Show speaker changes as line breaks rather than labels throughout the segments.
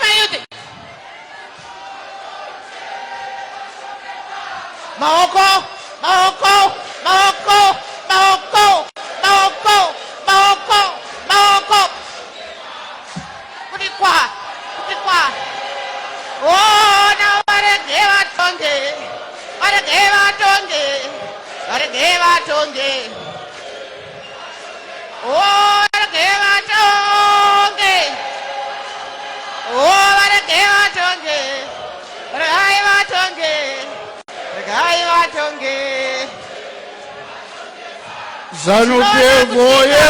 mayuti. Maoko, maoko, maoko, maoko, maoko, maoko, maoko. Kutikwa, kutikwa. Oh, na waregeva tonge, waregeva tonge, waregeva tonge. Oh, waregeva tonge. Oh, waregeva tonge, waregeva tonge.
ZANU PF oye!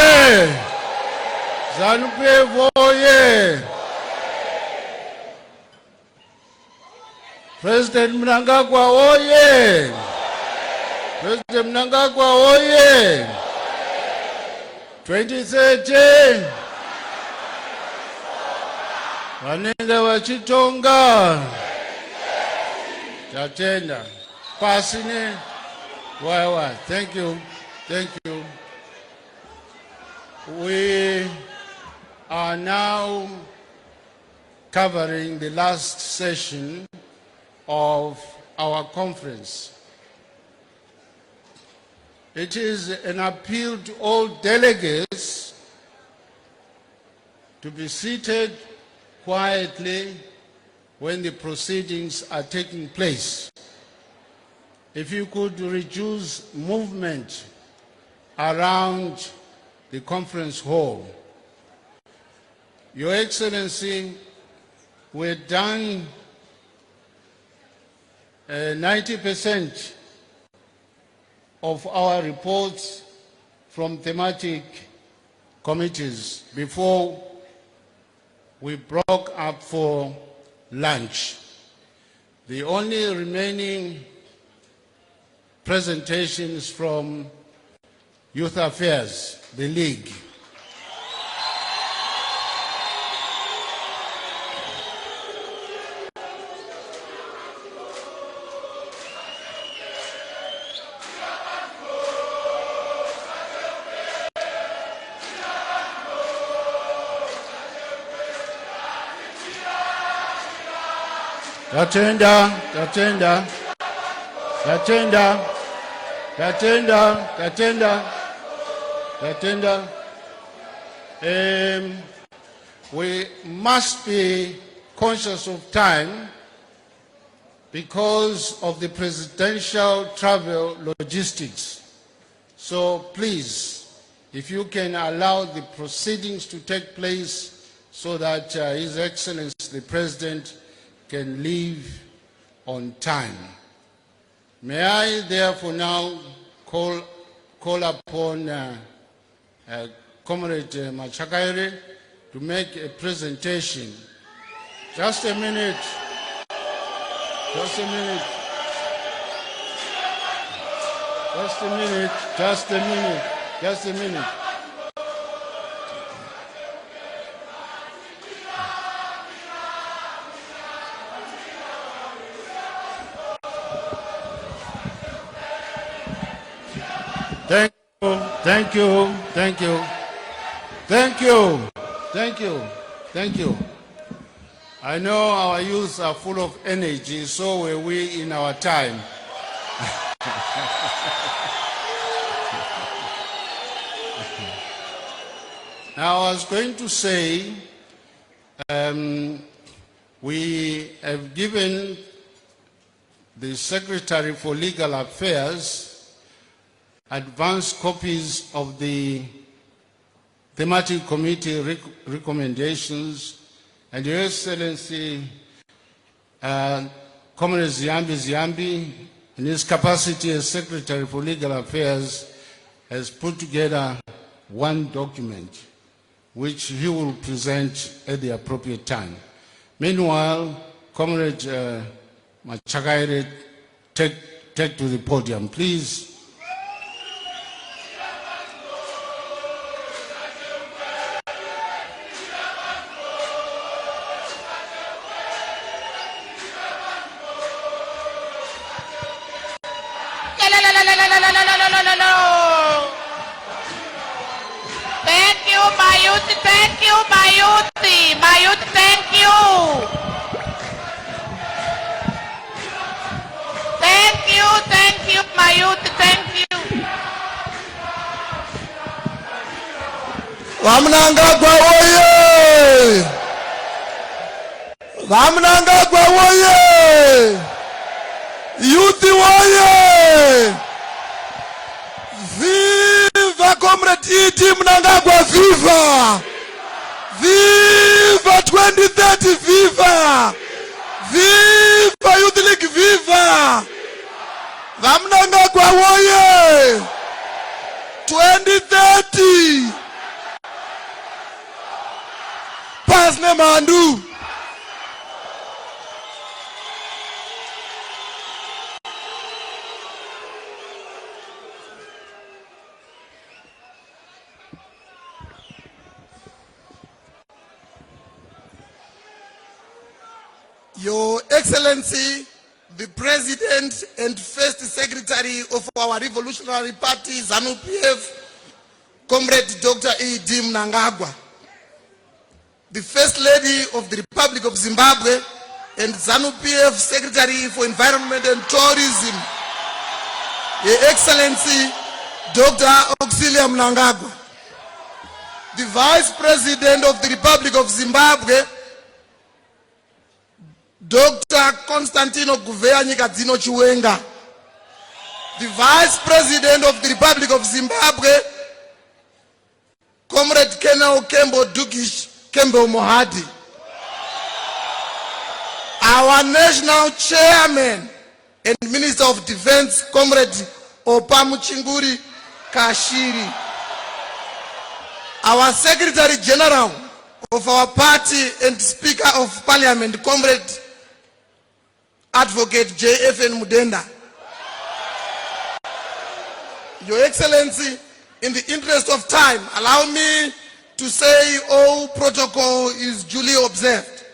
ZANU PF oye! President Mnangagwa oye! President Mnangagwa oye! 2030 vanenge vachitonga tatenda pasine wawa. Thank you. We are now covering the last session of our conference. It is an appeal to all delegates to be seated quietly when the proceedings are taking place. If you could reduce movement around the conference hall. Your Excellency, we're done 90% of our reports from thematic committees before we broke up for lunch. The only remaining presentations from Youth Affairs, the League. We must be conscious of time because of the presidential travel logistics. So please, if you can allow the proceedings to take place so that His Excellency the President can leave on time. May I therefore now call upon Comrade Machakaire to make a presentation. Just a minute. Just a minute. Just a minute. Just a minute. Just a minute. Thank you. Thank you. Thank you. Thank you. Thank you. I know our youth are full of energy, so were we in our time. Now, I was going to say, we have given the Secretary for Legal Affairs advanced copies of the thematic committee recommendations, and Your Excellency, Comrade Ziambi, in his capacity as Secretary for Legal Affairs, has put together one document which he will present at the appropriate time. Meanwhile, Comrade Machakaire, take to the podium, please.
Thank you, my youth, thank you, my youth, thank you. Thank you, my youth, thank you.
Vamnangagwa woye! Vamnangagwa woye! Youth woye! Viva Comrade E.T. Mnangagwa, viva! Viva 2030, viva! Viva Youth League, viva! Vamnangagwa woye! 2030! Pasne Mandu! Your Excellency, the President and First Secretary of our Revolutionary Party, ZANU PF, Comrade Dr. E.D. Mnangagwa, the First Lady of the Republic of Zimbabwe and ZANU PF Secretary for Environment and Tourism, Your Excellency Dr. Auxilia Mnangagwa, the Vice President of the Republic of Zimbabwe, Dr. Constantino Guvea Nyikadzino Chiwenga, the Vice President of the Republic of Zimbabwe, Comrade Kenao Kembo Dukish Kembo Mohadi, our National Chairman and Minister of Defense, Comrade Opamu Chinguri Kashiri, our Secretary General of our party and Speaker of Parliament, Comrade Advocate J.F.N. Mudenda. Your Excellency, in the interest of time, allow me to say all protocol is duly observed.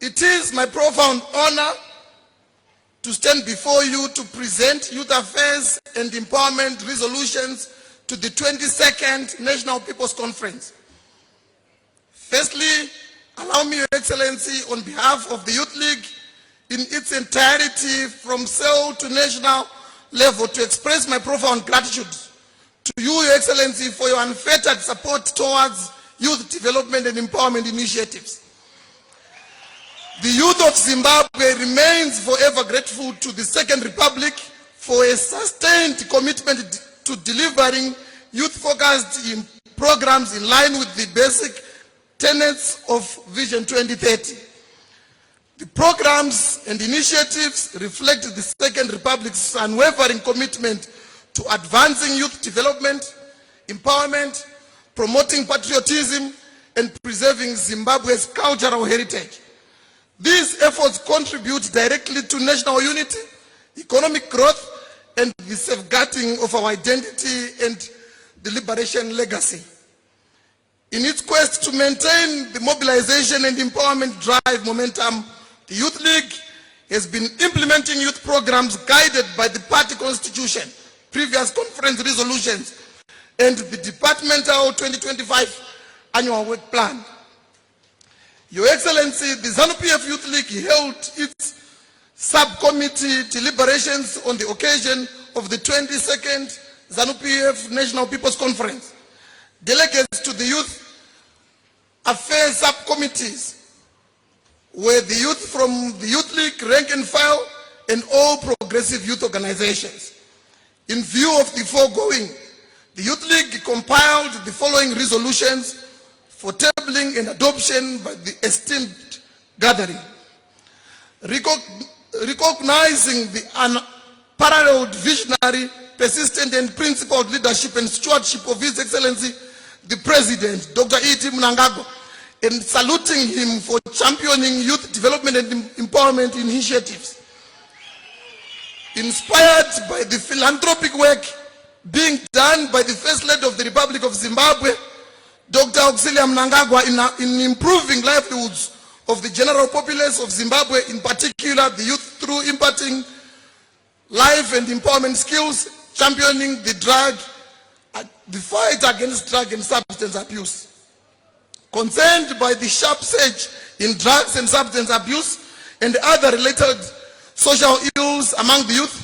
It is my profound honor to stand before you to present Youth Affairs and Empowerment resolutions to the 22nd National People's Conference. Firstly, allow me, Your Excellency, on behalf of the Youth League in its entirety from cell to national level, to express my profound gratitude to you, Your Excellency, for your unfettered support towards youth development and empowerment initiatives. The youth of Zimbabwe remains forever grateful to the Second Republic for a sustained commitment to delivering youth-focused programs in line with the basic tenets of Vision 2030. The programs and initiatives reflect the Second Republic's unwavering commitment to advancing youth development, empowerment, promoting patriotism, and preserving Zimbabwe's cultural heritage. These efforts contribute directly to national unity, economic growth, and the safeguarding of our identity and the liberation legacy. In its quest to maintain the mobilization and empowerment drive momentum, the Youth League has been implementing youth programs guided by the party constitution, previous conference resolutions, and the departmental 2025 annual work plan. Your Excellency, the ZANU PF Youth League held its subcommittee deliberations on the occasion of the 22nd ZANU PF National People's Conference. Delegates to the Youth Affairs subcommittees were the youth from the Youth League, rank and file, and all progressive youth organizations. In view of the foregoing, the Youth League compiled the following resolutions for tabling and adoption by the esteemed gathering. Recognizing the unparalleled visionary, persistent and principled leadership and stewardship of His Excellency, the President, Dr. E.T. Mnangagwa, and saluting him for championing youth development and empowerment initiatives. Inspired by the philanthropic work being done by the First Lady of the Republic of Zimbabwe, Dr. Auxilia Mnangagwa, in improving livelihoods of the general populace of Zimbabwe, in particular the youth, through imparting life and empowerment skills, championing the drug the fight against drug and substance abuse. Concerned by the sharp surge in drugs and substance abuse and other related social ills among the youth,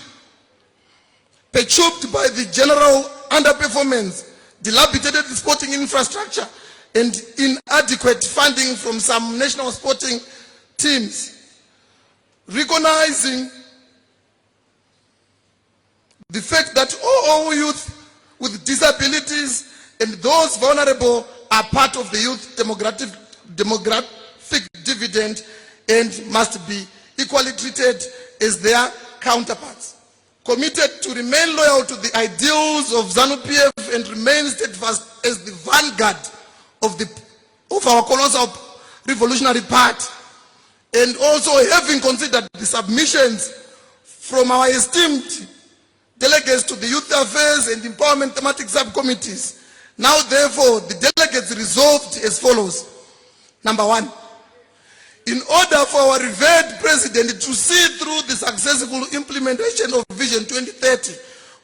perturbed by the general underperformance, dilapidated sporting infrastructure, and inadequate funding from some national sporting teams, recognizing the fact that all youth with disabilities and those vulnerable are part of the youth demographic dividend and must be equally treated as their counterparts. Committed to remain loyal to the ideals of ZANU PF and remain steadfast as the vanguard of our colossal revolutionary party, and also having considered the submissions from our esteemed delegates to the Youth Affairs and Empowerment thematic subcommittees, now therefore the delegates resolved as follows. Number one, in order for our revered president to see through the successful implementation of Vision 2030,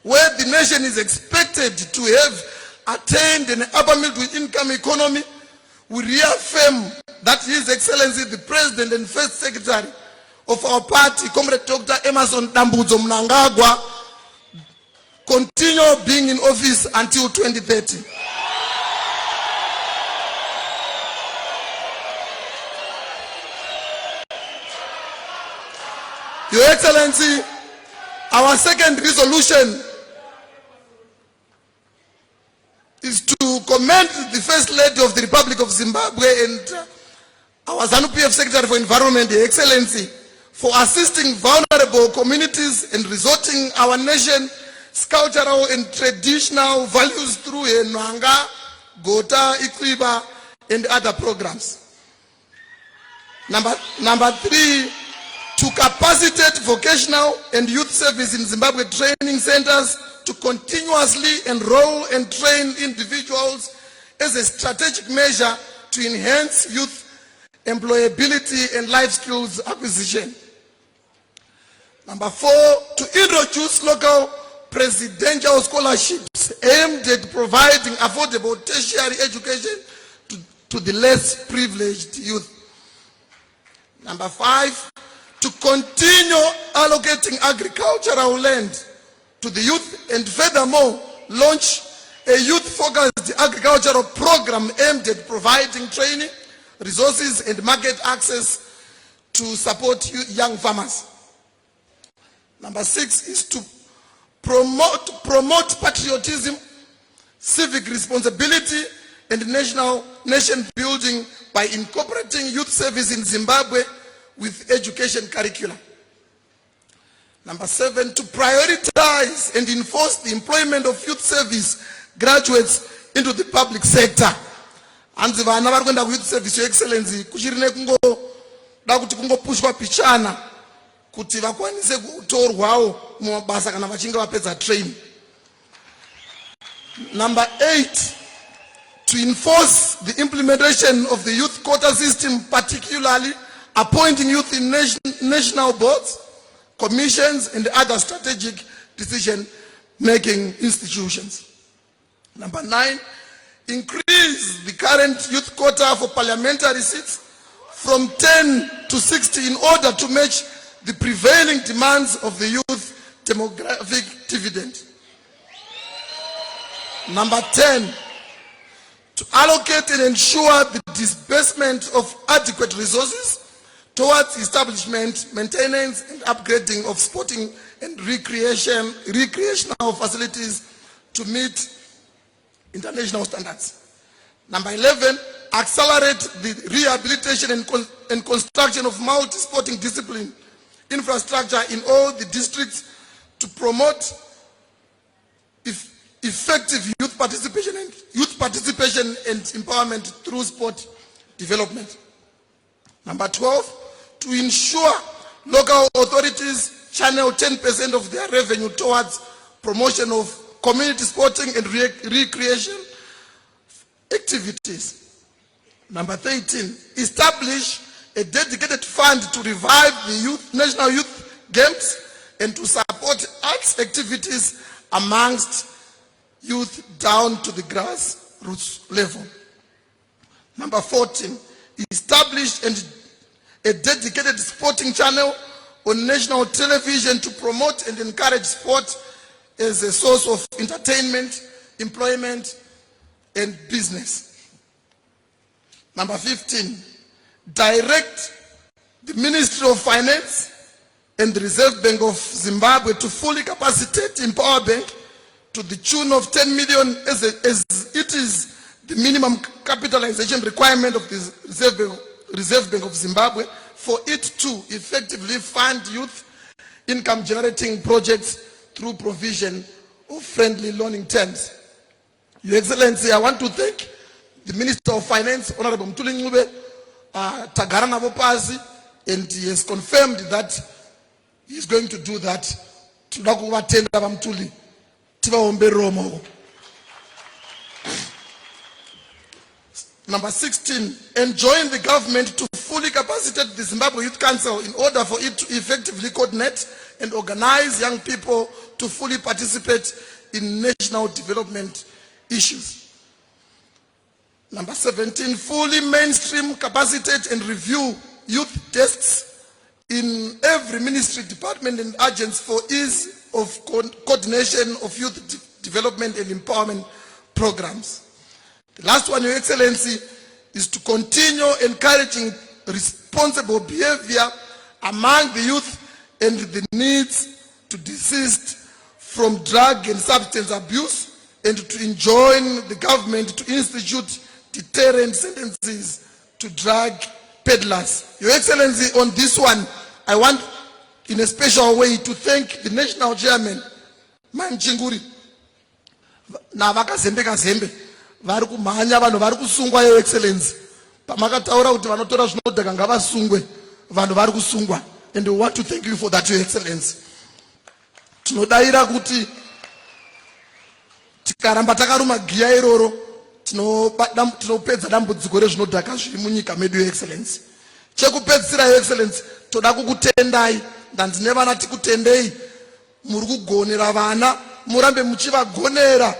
where the nation is expected to have attained an upper middle income economy, we reaffirm that His Excellency the President and First Secretary of our party, Comrade Dr. Emerson Dambudzo Mnangagwa, continue being in office until 2030. Your Excellency, our second resolution is to commend the First Lady of the Republic of Zimbabwe and our ZANU PF Secretary for Environment, Your Excellency, for assisting vulnerable communities and resorting our nation's cultural and traditional values through Nwanga, Gota, Ikwiba, and other programs. Number three, to capacitate vocational and youth service in Zimbabwe training centers to continuously enroll and train individuals as a strategic measure to enhance youth employability and life skills acquisition. Number four, to introduce local presidential scholarships aimed at providing affordable tertiary education to the less privileged youth. Number five, to continue allocating agricultural land to the youth and furthermore launch a youth-focused agricultural program aimed at providing training, resources and market access to support young farmers. Number six is to promote patriotism, civic responsibility and nation building by incorporating youth service in Zimbabwe with education curriculum. Number seven, to prioritize and enforce the employment of youth service graduates into the public sector. Hanzi vana vari kuenda ku-youth service, Your Excellency, kuchiri nekungoda kuti kungopushwa pichana kuti vakwanise kutorwawo mumabasa kana vachinge vapedza training. Number eight, to enforce the implementation of the youth quota system, particularly appointing youth in national boards, commissions, and other strategic decision-making institutions. Number nine, increase the current youth quota for parliamentary seats from 10 to 60 in order to match the prevailing demands of the youth demographic dividend. Number 10, to allocate and ensure the disbursement of adequate resources towards establishment, maintenance, and upgrading of sporting and recreational facilities to meet international standards. Number 11, accelerate the rehabilitation and construction of multi-sporting discipline infrastructure in all the districts to promote effective youth participation and empowerment through sport development. Number 12, to ensure local authorities channel 10% of their revenue towards promotion of community sporting and recreation activities. Number 13, establish a dedicated fund to revive the National Youth Games and to support arts activities amongst youth down to the grassroots level. Number 14, established a dedicated sporting channel on national television to promote and encourage sport as a source of entertainment, employment, and business. Number 15, direct the Ministry of Finance and the Reserve Bank of Zimbabwe to fully capacitate Empower Bank to the tune of 10 million as it is the minimum capitalization requirement of the Reserve Bank of Zimbabwe for it to effectively fund youth income generating projects through provision of friendly loaning terms. Your Excellency, I want to thank the Minister of Finance, Honorable Mthuli Ncube, Tagara navo pasi, and he has confirmed that he is going to do that. Tinoda kuvatenda vaMthuli tivaombe romo. Number 16, enjoin the government to fully capacitate the Zimbabwe Youth Council in order for it to effectively coordinate and organize young people to fully participate in national development issues. Number 17, fully mainstream, capacitate and review youth desks in every ministry, department and agency for ease of coordination of youth development and empowerment programs. The last one, Your Excellency, is to continue encouraging responsible behavior among the youth and the needs to desist from drug and substance abuse and to enjoin the government to institute deterrent sentences to drug peddlers. Your Excellency, on this one, I want in a special way to thank the National Chairman, Man Chinguri, na vakazembe kazembe vari kumhanya vanhu vari kusungwa. Your Excellency, pamakataura kuti vanotora zvinodhaka ngavasungwe, vanhu vari kusungwa, and we want to thank you for that, Your Excellency. Tinodaira kuti tikaramba takaruma giya iroro tinopedza dambudziko rezvinodhaka zviri munyika medu, Your Excellency. Chekupedzisira, Your Excellency, toda kukutendai, ndandine vana tikutendei, muri kugonera vana, murambe muchivagonera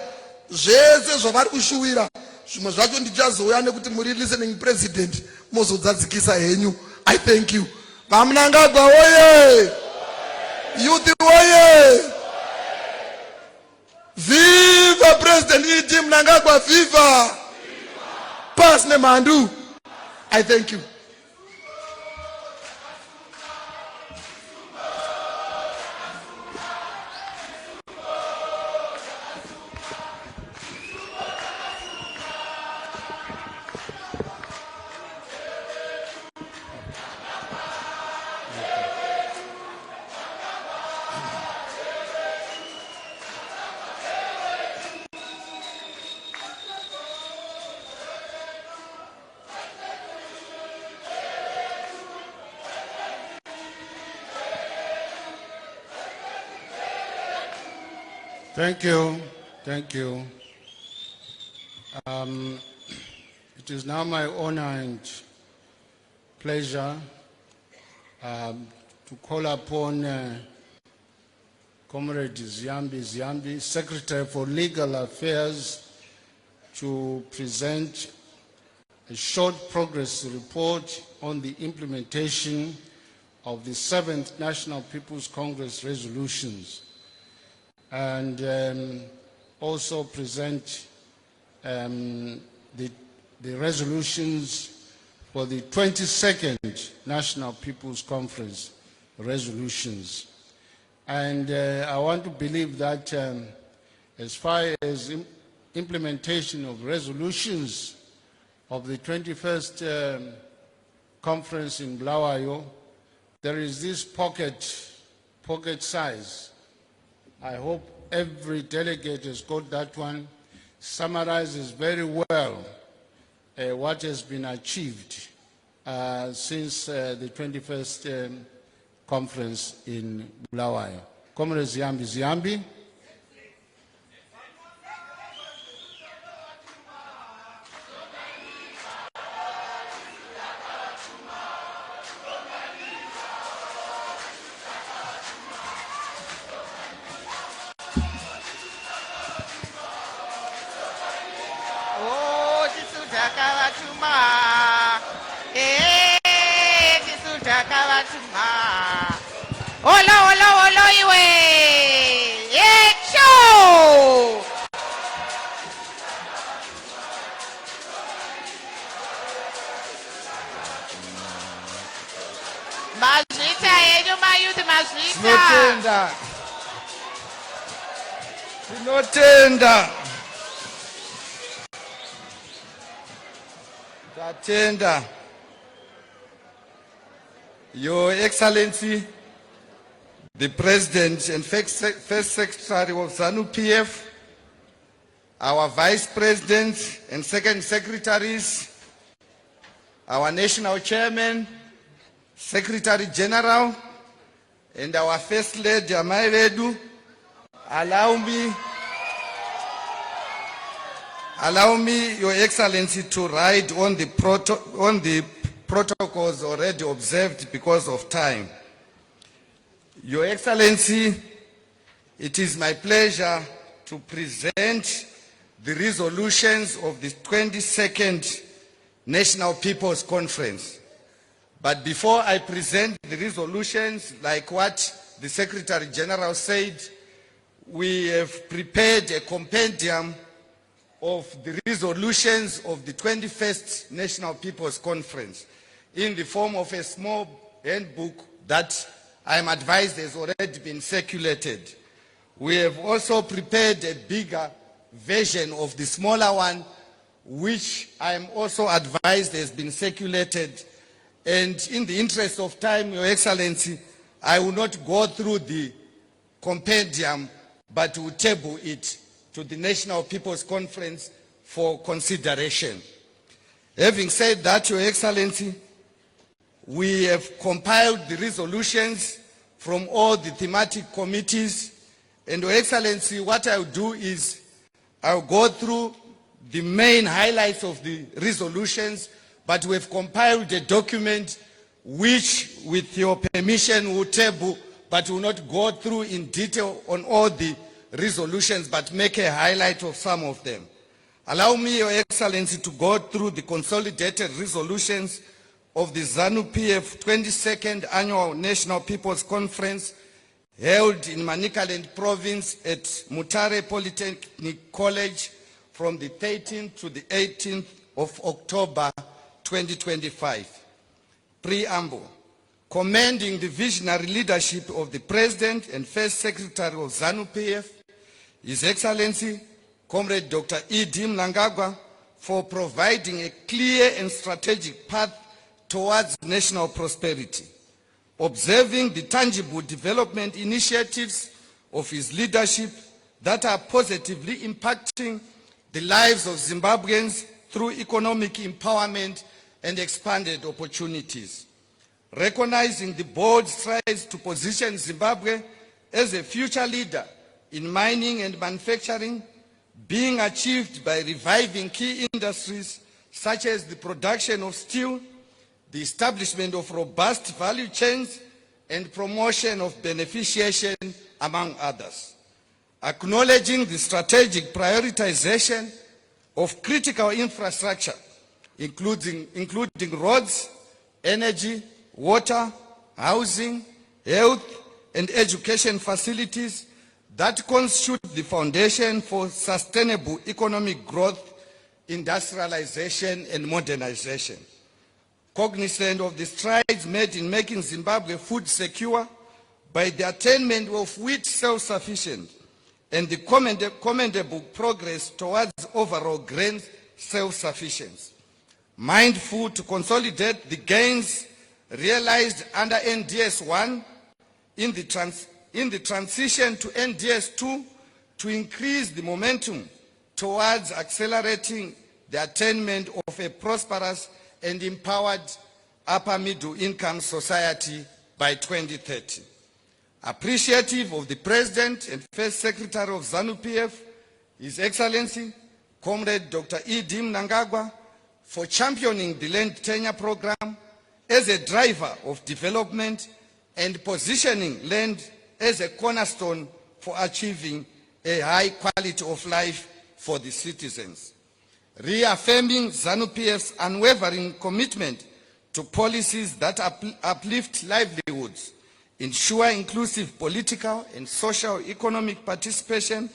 zvese zvavari kushuwira. Zvimwe zvacho ndichazouya nekuti muri listening president mozodzadzikisa henyu. I thank you. Vamnangagwa oye! Youth oye! Viva President E.D. Mnangagwa, viva! Pass Nemandu. I thank you.
Thank you. Thank you. It is now my honor and pleasure to call upon Comrade Ziambi, Secretary for Legal Affairs, to present a short progress report on the implementation of the 7th National People's Congress resolutions, and also present the resolutions for the 22nd National People's Conference resolutions. And I want to believe that as far as implementation of resolutions of the 21st conference in Bulawayo, there is this pocket size. I hope every delegate has got that one. Summarizes very well what has been achieved since the 21st conference in Bulawayo. Comrade Ziambi.
takavatuma. Tisu takavatuma. Olo iwe. Yecho. Mazvita yenyu mayuthi mazvita.
Tinotenda. Tatenda. Your Excellency, the President and First Secretary of ZANU PF, our Vice President and Second Secretaries, our National Chairman, Secretary General, and our First Lady, Amai Vedu, allow me, Your Excellency, to ride on the protocols already observed because of time. Your Excellency, it is my pleasure to present the resolutions of the 22nd National People's Conference. But before I present the resolutions, like what the Secretary General said, we have prepared a compendium of the resolutions of the 21st National People's Conference in the form of a small handbook that I am advised has already been circulated. We have also prepared a bigger version of the smaller one, which I am also advised has been circulated. And in the interest of time, Your Excellency, I will not go through the compendium, but will table it to the National People's Conference for consideration. Having said that, Your Excellency, we have compiled the resolutions from all the thematic committees. And Your Excellency, what I'll do is I'll go through the main highlights of the resolutions, but we've compiled a document which, with your permission, will table, but will not go through in detail on all the resolutions, but make a highlight of some of them. Allow me, Your Excellency, to go through the consolidated resolutions of the ZANU PF 22nd Annual National People's Conference held in Manicaland Province at Mutare Polytechnic College from the 13th to the 18th of October 2025. Preamble. Commending the visionary leadership of the President and First Secretary of ZANU PF, His Excellency, Comrade Dr. E.D. Mnangagwa, for providing a clear and strategic path towards national prosperity. Observing the tangible development initiatives of his leadership that are positively impacting the lives of Zimbabweans through economic empowerment and expanded opportunities. Recognizing the bold strides to position Zimbabwe as a future leader in mining and manufacturing, being achieved by reviving key industries such as the production of steel, the establishment of robust value chains, and promotion of beneficiation, among others. Acknowledging the strategic prioritization of critical infrastructure, including roads, energy, water, housing, health, and education facilities that constitute the foundation for sustainable economic growth, industrialization, and modernization. Cognizant of the strides made in making Zimbabwe food secure by the attainment of wheat self-sufficient and the commendable progress towards overall grain self-sufficiency. Mindful to consolidate the gains realized under NDS 1 in the transition to NDS 2 to increase the momentum towards accelerating the attainment of a prosperous and empowered upper middle income society by 2030. Appreciative of the President and First Secretary of ZANU PF, His Excellency, Comrade Dr. E.D. Mnangagwa, for championing the land tenure program as a driver of development and positioning land as a cornerstone for achieving a high quality of life for the citizens. reaffirming ZANU PF's unwavering commitment to policies that uplift livelihoods, ensure inclusive political and socio-economic participation,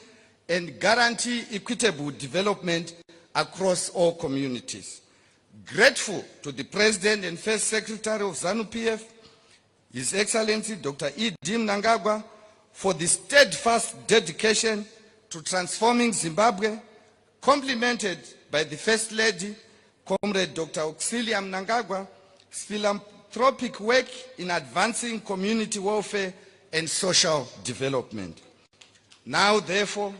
and guarantee equitable development across all communities. Grateful to the President and First Secretary of ZANU PF, His Excellency Dr. E. D. Mnangagwa, for the steadfast dedication to transforming Zimbabwe, complemented by the First Lady, Comrade Dr. Auxilia Mnangagwa's philanthropic work in advancing community welfare and social development. Now, therefore,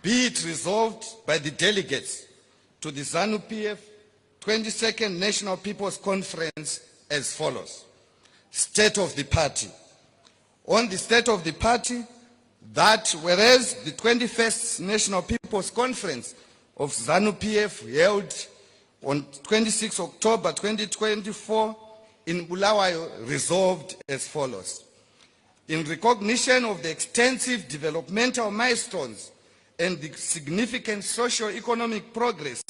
be it resolved by the delegates to the ZANU PF 22nd National People's Conference as follows. State of the Party. On the State of the Party, that whereas the 21st National People's Conference of ZANU PF held on 26 October 2024 in Bulawayo resolved as follows. In recognition of the extensive developmental milestones and the significant socio-economic progress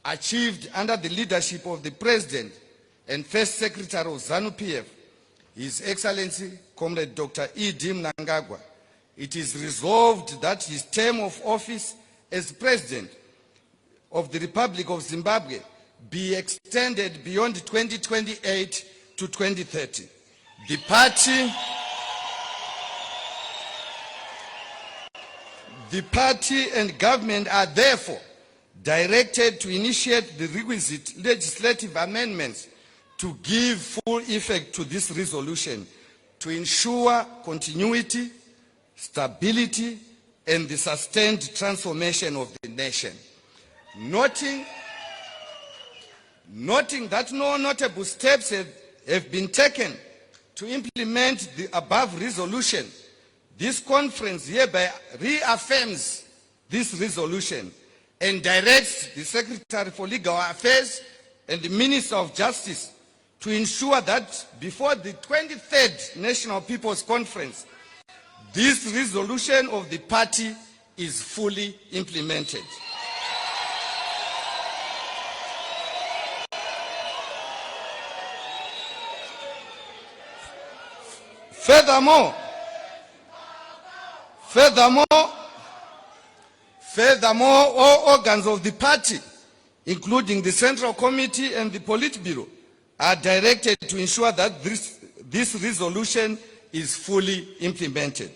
achieved under the leadership of the President and First Secretary of ZANU PF, His Excellency Comrade Dr. E. D. Mnangagwa, it is resolved that his term of office as President of the Republic of Zimbabwe be extended beyond 2028 to 2030. The party and government are therefore directed to initiate the requisite legislative amendments to give full effect to this resolution to ensure continuity, stability, and the sustained transformation of the nation. Noting that no notable steps have been taken to implement the above resolution, this conference hereby reaffirms this resolution and directs the Secretary for Legal Affairs and the Minister of Justice to ensure that before the 23rd National People's Conference, this resolution of the party is fully implemented. Furthermore, all organs of the party, including the Central Committee and the Politburo, are directed to ensure that this resolution is fully implemented.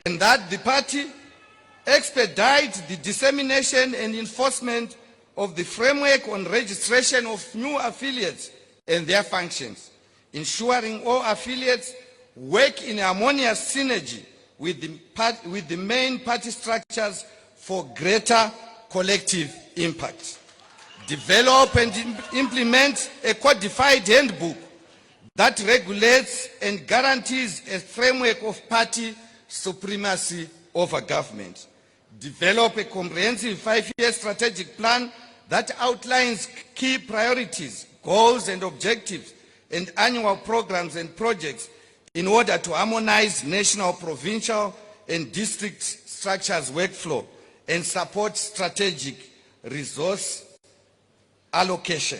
And that the party expedite the dissemination and enforcement of the framework on registration of new affiliates and their functions, ensuring all affiliates work in harmonious synergy with the main party structures for greater collective impact. Develop and implement a codified handbook that regulates and guarantees a framework of party supremacy over government. Develop a comprehensive 5-year strategic plan that outlines key priorities, goals and objectives, and annual programs and projects in order to harmonize national, provincial, and district structures workflow and support strategic resource allocation.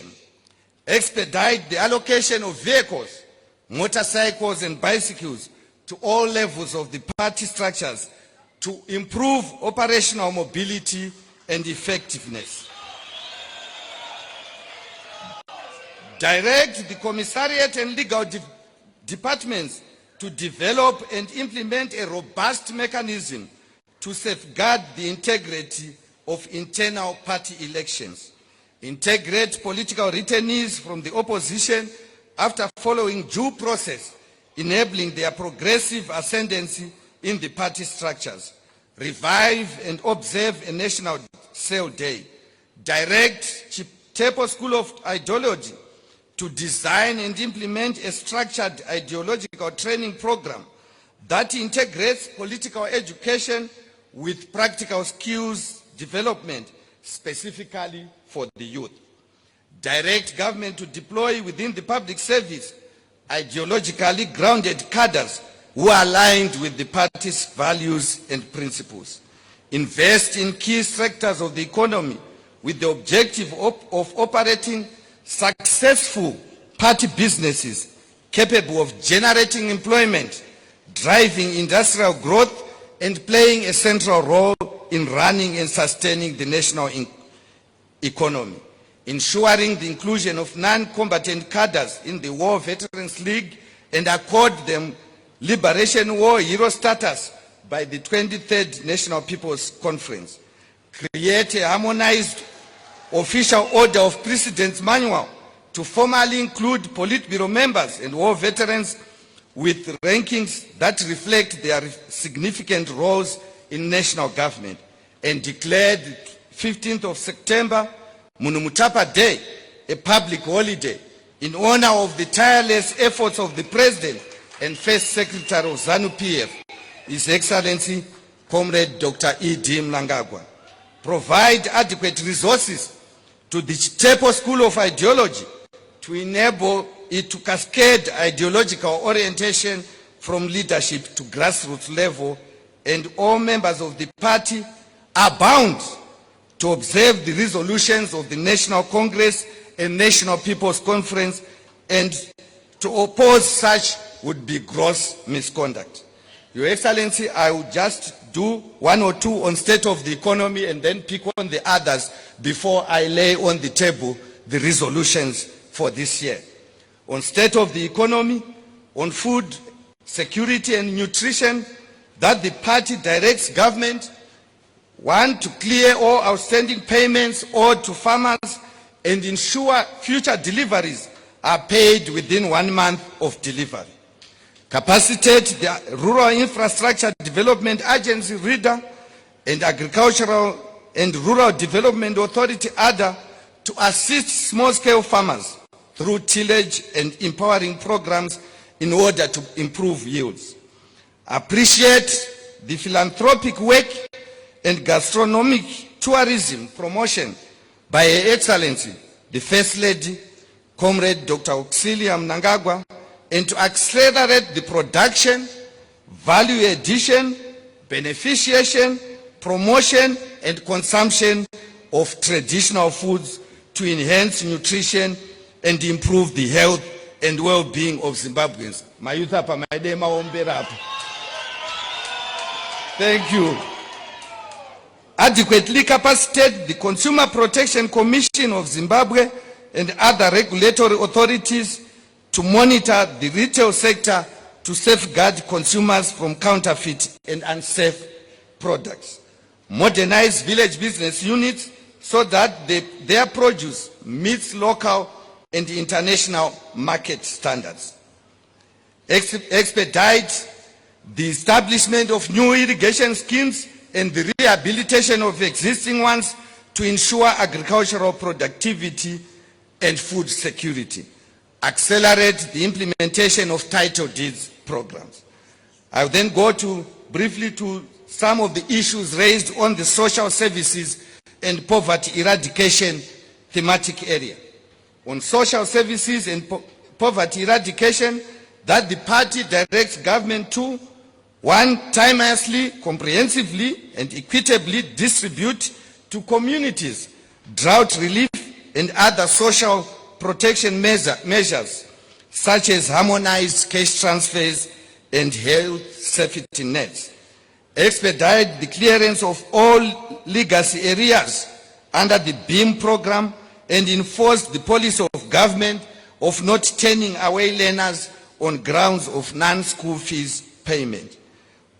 Expedite the allocation of vehicles, motorcycles, and bicycles to all levels of the party structures to improve operational mobility and effectiveness. Direct the commissariat and legal departments to develop and implement a robust mechanism to safeguard the integrity of internal party elections. Integrate political returnees from the opposition after following due process, enabling their progressive ascendancy in the party structures. Revive and observe a national sale day. Direct Chitepo School of Ideology to design and implement a structured ideological training program that integrates political education with practical skills development specifically for the youth. Direct government to deploy within the public service ideologically grounded cadres who are aligned with the party's values and principles. invest in key sectors of the economy with the objective of operating successful party businesses capable of generating employment, driving industrial growth, and playing a central role in running and sustaining the national economy, ensuring the inclusion of non-combatant cadres in the War Veterans League and accord them Liberation War hero status by the 23rd National People's Conference, create a harmonized official order of precedence manual to formally include Politburo members and war veterans with rankings that reflect their significant roles in national government, and declared 15th of September, Munumutapa Day, a public holiday in honor of the tireless efforts of the President and First Secretary of ZANU PF, His Excellency Comrade Dr. E.D. Mnangagwa. Provide adequate resources to the Chitepo School of Ideology to enable it to cascade ideological orientation from leadership to grassroots level, and all members of the party are bound to observe the resolutions of the National Congress and National People's Conference, and to oppose such would be gross misconduct. Your Excellency, I will just do one or two on state of the economy and then pick on the others before I lay on the table the resolutions for this year. On state of the economy, on food security and nutrition, that the party directs government, one, to clear all outstanding payments owed to farmers and ensure future deliveries are paid within 1 month of delivery. Capacitate the Rural Infrastructure Development Agency, RIDA, and Agricultural and Rural Development Authority, ADA, to assist small-scale farmers through tillage and empowering programs in order to improve yields. Appreciate the philanthropic work and gastronomic tourism promotion by Her Excellency, the First Lady, Comrade Dr. Auxilia Mnangagwa, and to accelerate the production, value addition, beneficiation, promotion, and consumption of traditional foods to enhance nutrition and improve the health and well-being of Zimbabweans. Thank you. Adequately capacitate the Consumer Protection Commission of Zimbabwe and other regulatory authorities to monitor the retail sector to safeguard consumers from counterfeit and unsafe products. Modernize village business units so that their produce meets local and international market standards. Expedite the establishment of new irrigation schemes and the rehabilitation of existing ones to ensure agricultural productivity and food security. Accelerate the implementation of title deeds programs. I will then go briefly to some of the issues raised on the social services and poverty eradication thematic area. On social services and poverty eradication, that the party directs government to, one, timelessly, comprehensively, and equitably distribute to communities drought relief and other social protection measures, such as harmonized cash transfers and health safety nets. Expedite the clearance of all legacy areas under the BEAM program and enforce the policy of government of not turning away learners on grounds of non-school fees payment.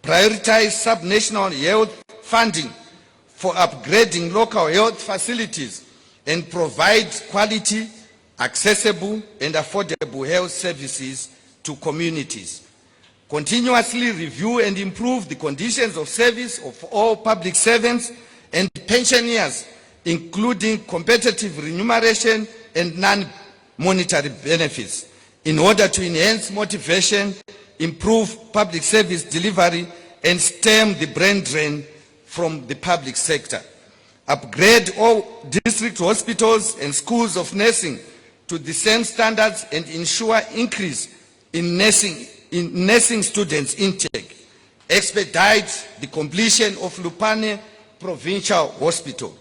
Prioritize subnational health funding for upgrading local health facilities and provide quality, accessible, and affordable health services to communities. Continuously review and improve the conditions of service of all public servants and pensioners, including competitive remuneration and non-monetary benefits, in order to enhance motivation, improve public service delivery, and stem the brain drain from the public sector. Upgrade all district hospitals and schools of nursing to the same standards and ensure increase in nursing students intake. Expedite the completion of Lupane provincial hospital.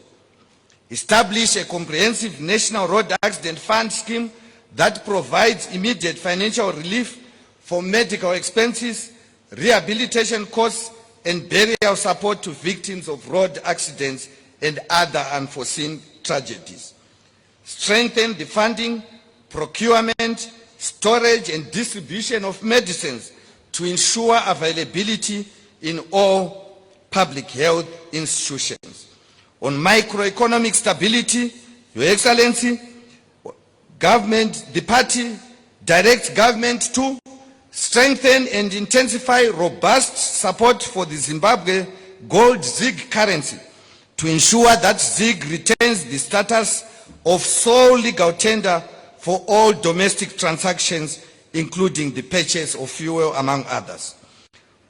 Establish a comprehensive national road accident fund scheme that provides immediate financial relief for medical expenses, rehabilitation costs, and burial support to victims of road accidents and other unforeseen tragedies. Strengthen the funding, procurement, storage, and distribution of medicines to ensure availability in all public health institutions. On microeconomic stability, Your Excellency, the party directs government to strengthen and intensify robust support for the Zimbabwe gold ZiG currency to ensure that ZiG retains the status of sole legal tender for all domestic transactions, including the purchase of fuel, among others.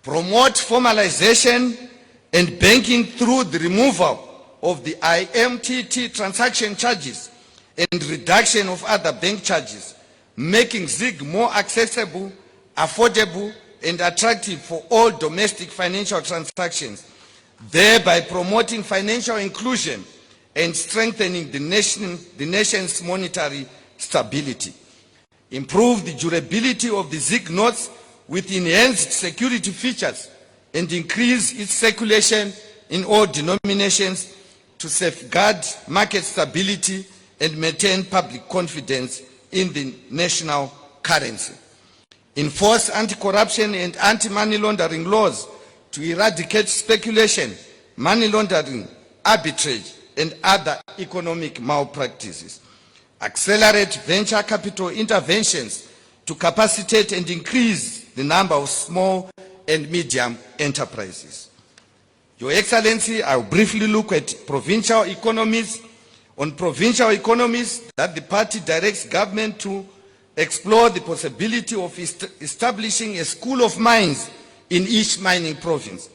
Promote formalization and banking through the removal of the IMTT transaction charges and reduction of other bank charges, making ZiG more accessible, affordable, and attractive for all domestic financial transactions, thereby promoting financial inclusion and strengthening the nation's monetary stability. Improve the durability of the ZiG notes with enhanced security features and increase its circulation in all denominations to safeguard market stability and maintain public confidence in the national currency. Enforce anti-corruption and anti-money laundering laws to eradicate speculation, money laundering, arbitrage, and other economic malpractices. Accelerate venture capital interventions to capacitate and increase the number of small and medium enterprises. Your Excellency, I will briefly look at provincial economies. On provincial economies, that the party directs government to explore the possibility of establishing a school of mines in each mining province.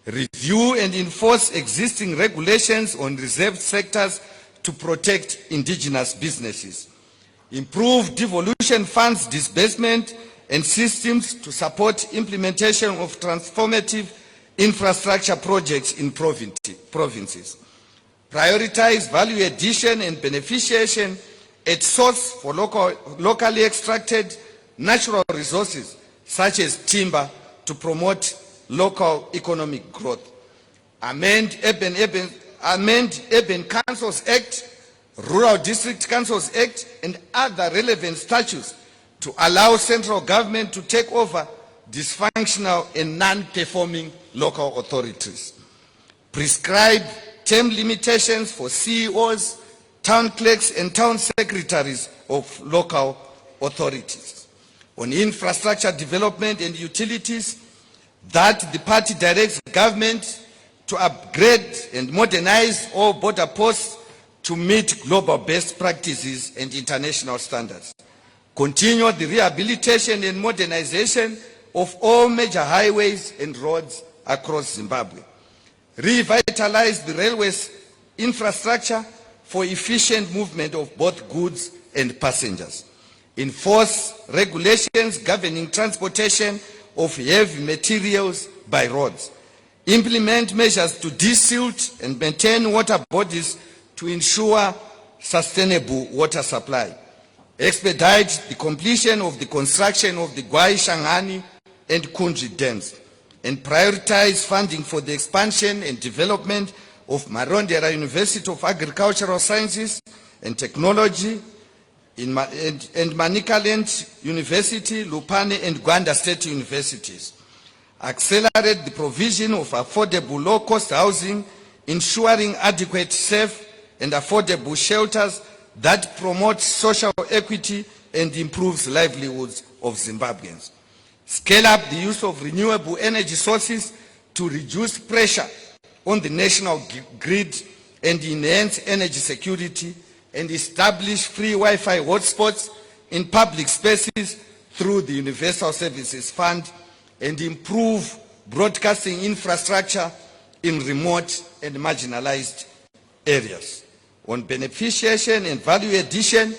Review and enforce existing regulations on reserved sectors to protect indigenous businesses. Improve devolution funds disbursement and systems to support implementation of transformative infrastructure projects in provinces. Prioritize value addition and beneficiation at source for locally extracted natural resources such as timber to promote local economic growth. Amend Urban Councils Act, Rural District Councils Act, and other relevant statutes to allow central government to take over dysfunctional and non-performing local authorities. Prescribe term limitations for CEOs, town clerks, and town secretaries of local authorities. On infrastructure development and utilities, that the party directs government to upgrade and modernize all border posts to meet global best practices and international standards. Continue the rehabilitation and modernization of all major highways and roads across Zimbabwe. Revitalize the railways infrastructure for efficient movement of both goods and passengers. Enforce regulations governing transportation of heavy materials by roads. Implement measures to desilt and maintain water bodies to ensure sustainable water supply. Expedite the completion of the construction of the Gwai Shangani and Kunji dams, and prioritize funding for the expansion and development of Marondera University of Agricultural Sciences and Technology and Manicaland University, Lupane, and Gwanda State Universities. Accelerate the provision of affordable low-cost housing, ensuring adequate, safe, and affordable shelters that promote social equity and improves livelihoods of Zimbabweans. Scale up the use of renewable energy sources to reduce pressure on the national grid and enhance energy security, and establish free Wi-Fi hotspots in public spaces through the Universal Services Fund, and improve broadcasting infrastructure in remote and marginalized areas. On beneficiation and value addition,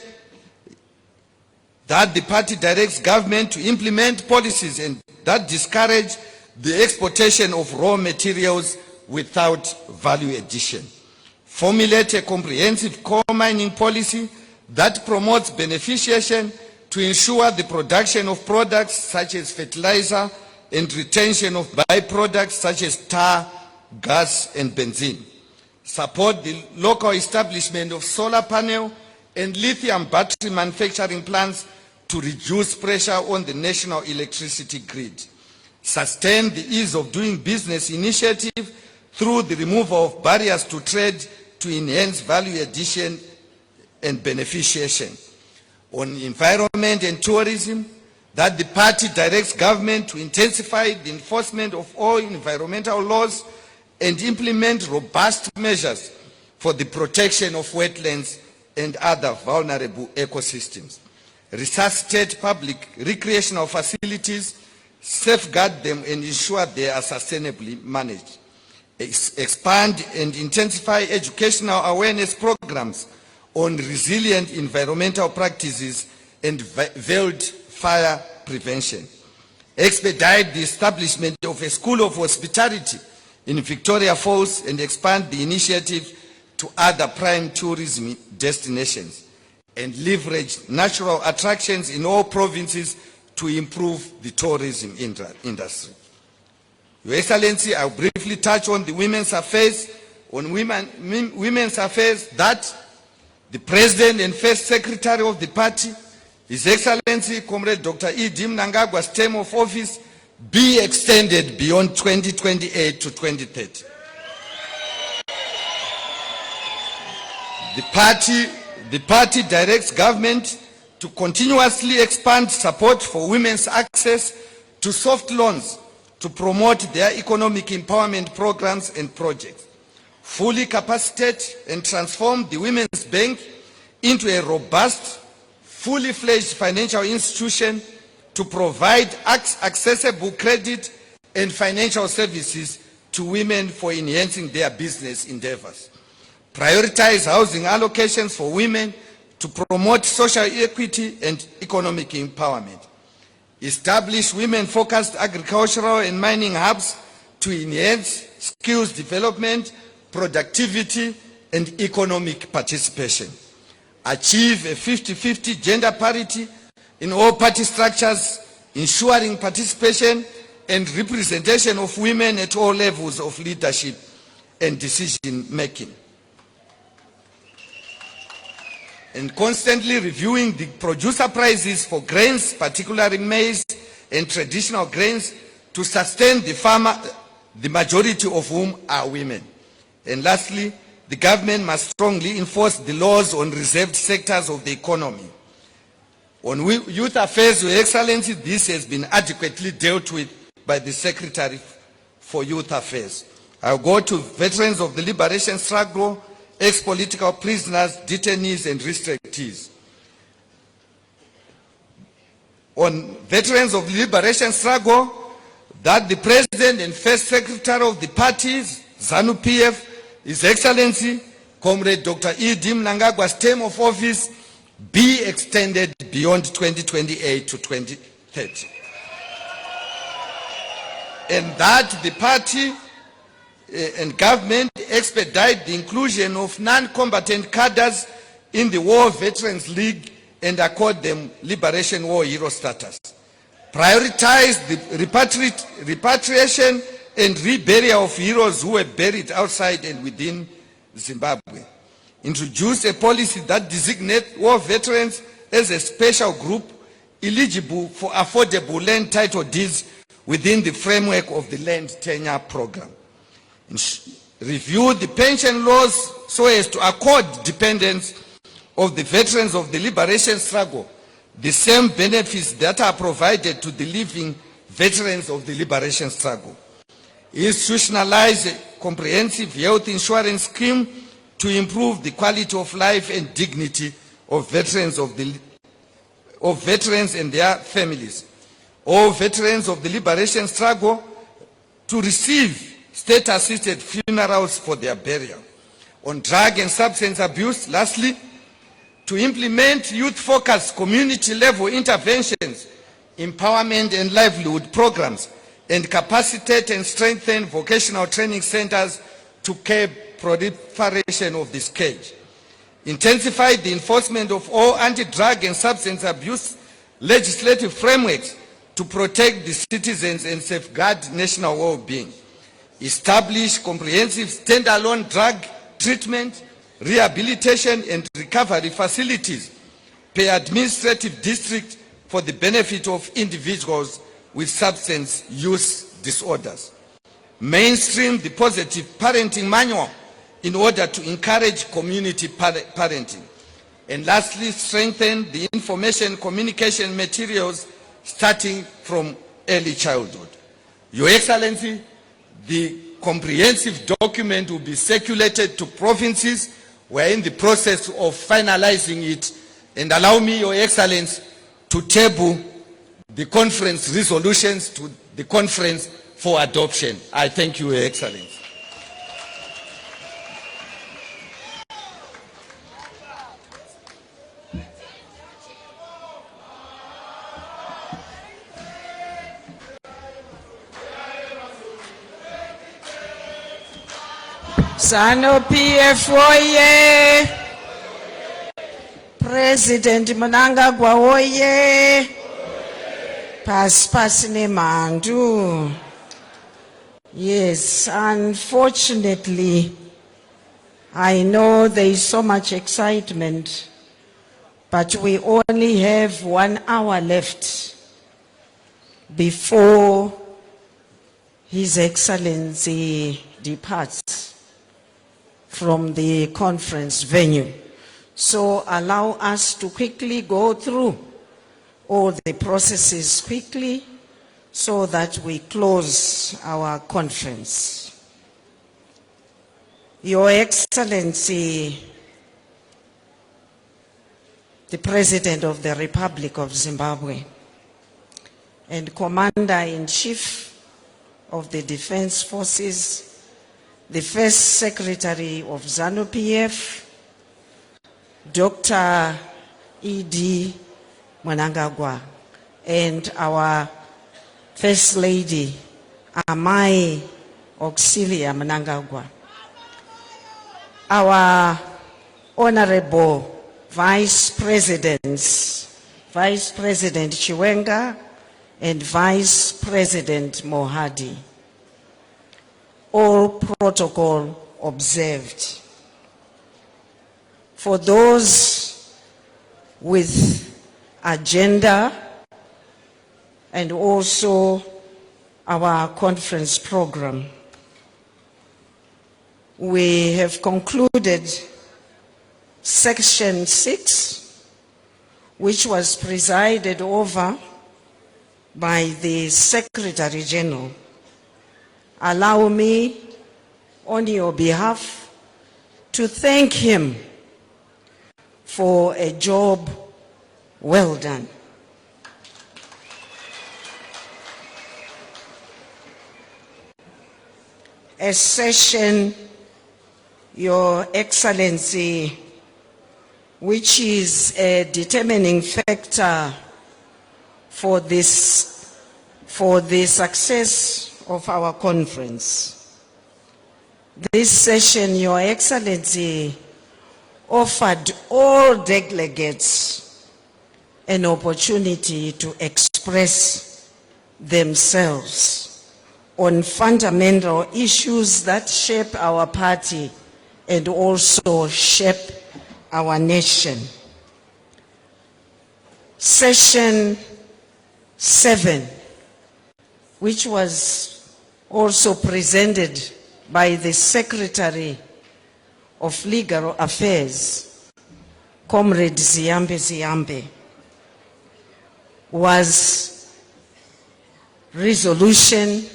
that the party directs government to implement policies and that discourage the exportation of raw materials without value addition. Formulate a comprehensive coal mining policy that promotes beneficiation to ensure the production of products such as fertilizer and retention of byproducts such as tar, gas, and benzene. Support the local establishment of solar panel and lithium battery manufacturing plants to reduce pressure on the national electricity grid. Sustain the ease of doing business initiative through the removal of barriers to trade to enhance value addition and beneficiation. On environment and tourism, that the party directs government to intensify the enforcement of all environmental laws and implement robust measures for the protection of wetlands and other vulnerable ecosystems. Resuscitate public recreational facilities, safeguard them and ensure they are sustainably managed. Expand and intensify educational awareness programs on resilient environmental practices and veiled fire prevention. Expedite the establishment of a school of hospitality in Victoria Falls and expand the initiative to other prime tourism destinations, and leverage natural attractions in all provinces to improve the tourism industry. Your Excellency, I'll briefly touch on the women's affairs. On women's affairs, that the President and First Secretary of the party, His Excellency Comrade Dr. E.D. Mnangagwa's term of office be extended beyond 2028 to 2030. The party directs government to continuously expand support for women's access to soft loans to promote their economic empowerment programs and projects. Fully capacitate and transform the Women's Bank into a robust, fully fledged financial institution to provide accessible credit and financial services to women for enhancing their business endeavors. Prioritize housing allocations for women to promote social equity and economic empowerment. Establish women-focused agricultural and mining hubs to enhance skills development, productivity, and economic participation. Achieve a 50-50 gender parity in all party structures, ensuring participation and representation of women at all levels of leadership and decision-making. And constantly reviewing the producer prices for grains, particularly maize and traditional grains, to sustain the farmer, the majority of whom are women. And lastly, the government must strongly enforce the laws on reserved sectors of the economy. On youth affairs, Your Excellency, this has been adequately dealt with by the Secretary for Youth Affairs. I'll go to veterans of the liberation struggle, ex-political prisoners, detainees, and restrictees. On veterans of the liberation struggle, that the President and First Secretary of the parties, ZANU PF, His Excellency, Comrade Dr. E.D. Mnangagwa's term of office be extended beyond 2028 to 2030. And that the party and government expedite the inclusion of non-combatant cadres in the War Veterans League and accord them Liberation War Hero status. Prioritize the repatriation and reburial of heroes who were buried outside and within Zimbabwe. Introduce a policy that designates war veterans as a special group eligible for affordable land title deeds within the framework of the land tenure program. Review the pension laws so as to accord dependents of the veterans of the liberation struggle the same benefits that are provided to the living veterans of the liberation struggle. Institutionalize a comprehensive health insurance scheme to improve the quality of life and dignity of veterans and their families. All veterans of the liberation struggle to receive state-assisted funerals for their burial. On drug and substance abuse, lastly, to implement youth-focused community-level interventions, empowerment and livelihood programs, and capacitate and strengthen vocational training centers to curb proliferation of the scourge. Intensify the enforcement of all anti-drug and substance abuse legislative frameworks to protect the citizens and safeguard national well-being. Establish comprehensive standalone drug treatment, rehabilitation and recovery facilities per administrative district for the benefit of individuals with substance use disorders. Mainstream the positive parenting manual in order to encourage community parenting. And lastly, strengthen the information communication materials starting from early childhood. Your Excellency, the comprehensive document will be circulated to provinces. We're in the process of finalizing it. And allow me, Your Excellency, to table the conference resolutions to the conference for adoption. I thank you, Your Excellency.
ZANU PF oye! President Mnangagwa oye! Pasi nemandu. Yes, unfortunately, I know there is so much excitement, but we only have 1 hour left before His Excellency departs from the conference venue. So allow us to quickly go through all the processes quickly so that we close our conference. Your Excellency, the President of the Republic of Zimbabwe and Commander-in-Chief of the Defense Forces, the First Secretary of ZANU PF, Dr. E.D. Mnangagwa, and our First Lady, Amai Auxilia Mnangagwa, our Honorable Vice Presidents, Vice President Chiwenga and Vice President Mohadi, all protocol observed. For those with agenda and also our conference program, we have concluded section 6, which was presided over by the Secretary General. Allow me, on your behalf, to thank him for a job well done. A session, Your Excellency, which is a determining factor for the success of our conference. This session, Your Excellency, offered all delegates an opportunity to express themselves on fundamental issues that shape our party and also shape our nation. Session 7, which was also presented by the Secretary of Legal Affairs, Comrade Ziyambe, was resolutions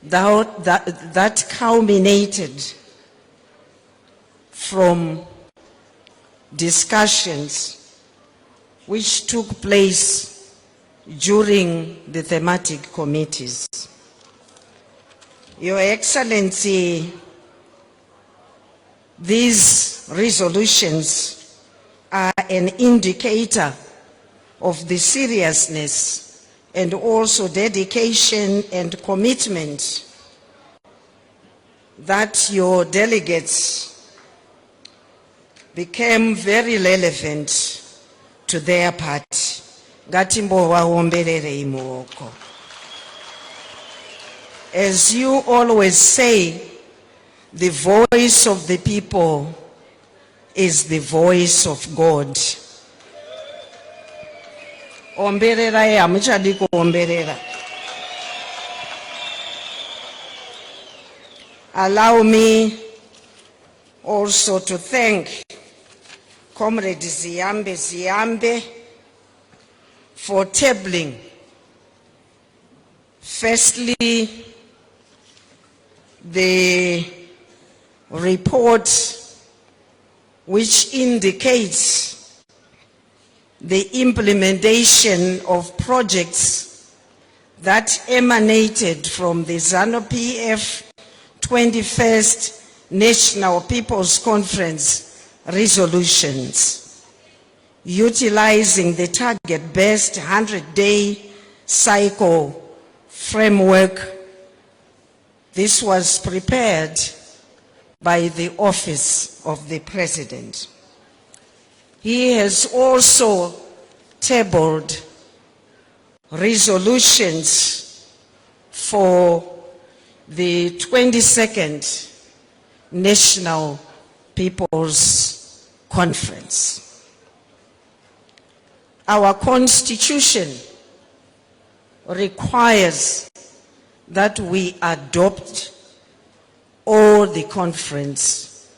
that culminated from discussions which took place during the thematic committees. Your Excellency, these resolutions are an indicator of the seriousness and also dedication and commitment that your delegates became very relevant to their party. Ngatimbovaomberere imuoko. As you always say, the voice of the people is the voice of God. Omberera ya muchadi kuomberera. Allow me also to thank Comrade Ziambe for tabling, firstly, the report which indicates the implementation of projects that emanated from the ZANU PF 21st National People's Conference resolutions, utilizing the target-based 100-day cycle framework. This was prepared by the Office of the President. He has also tabled resolutions for the 22nd National People's Conference. Our Constitution requires that we adopt all the conference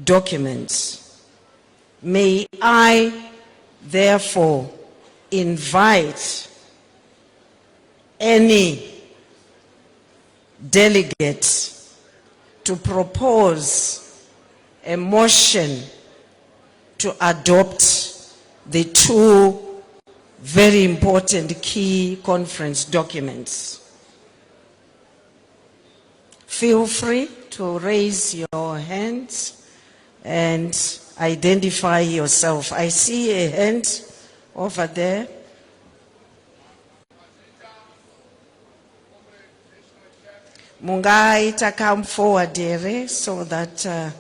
documents. May I therefore invite any delegate to propose a motion to adopt the two very important key conference documents. Feel free to raise your hands and identify yourself. I see a hand over there. Mungai, come forward here so that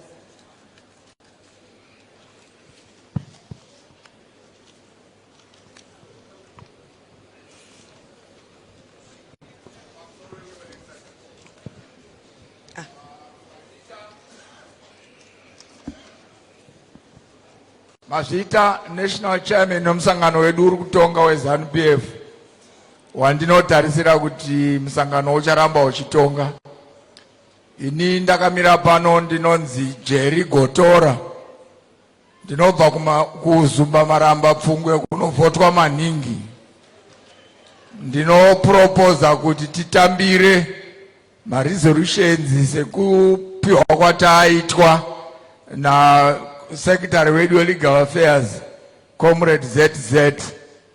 Mazita National Chairman nomsangano wedu uri kutonga we ZANU PF wandinotarisira kuti msangano ucharamba uchitonga. Ini ndakamira pano ndinonzi Jerry Gotora, ndinobva kuzumba maramba pfungwe kunovhotwa maningi. Ndinoproposa kuti titambire maresolutions sekupiwa kwataitwa na Secretary wedu Legal Affairs Comrade ZZ,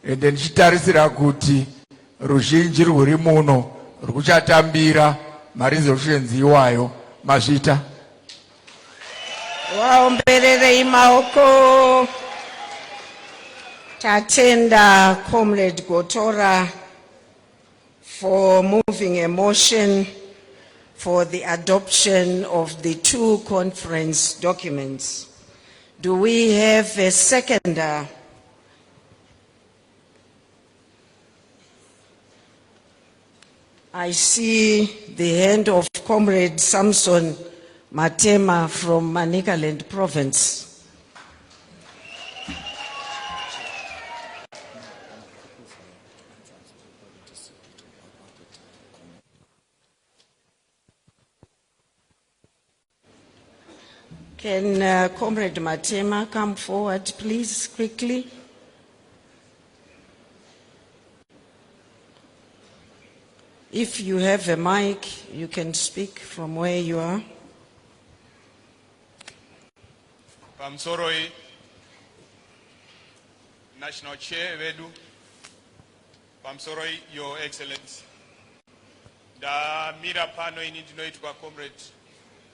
ende ndichitarisira kuti ruzhinji rwuri muno rwuchatambira maresolutions iwayo. Mazvita
waomberere imaoko. Tatenda Comrade Gotora for moving a motion for the adoption of the two conference documents. Do we have a seconder? I see the hand of Comrade Samson Matema from Manicaland Province. Can Comrade Matema come forward, please, quickly? If you have a mic, you can speak from where you are.
Pamsoroi, National Chair Vedu, Pamsoroi, Your Excellency. Da mira pano initinoitwa Comrade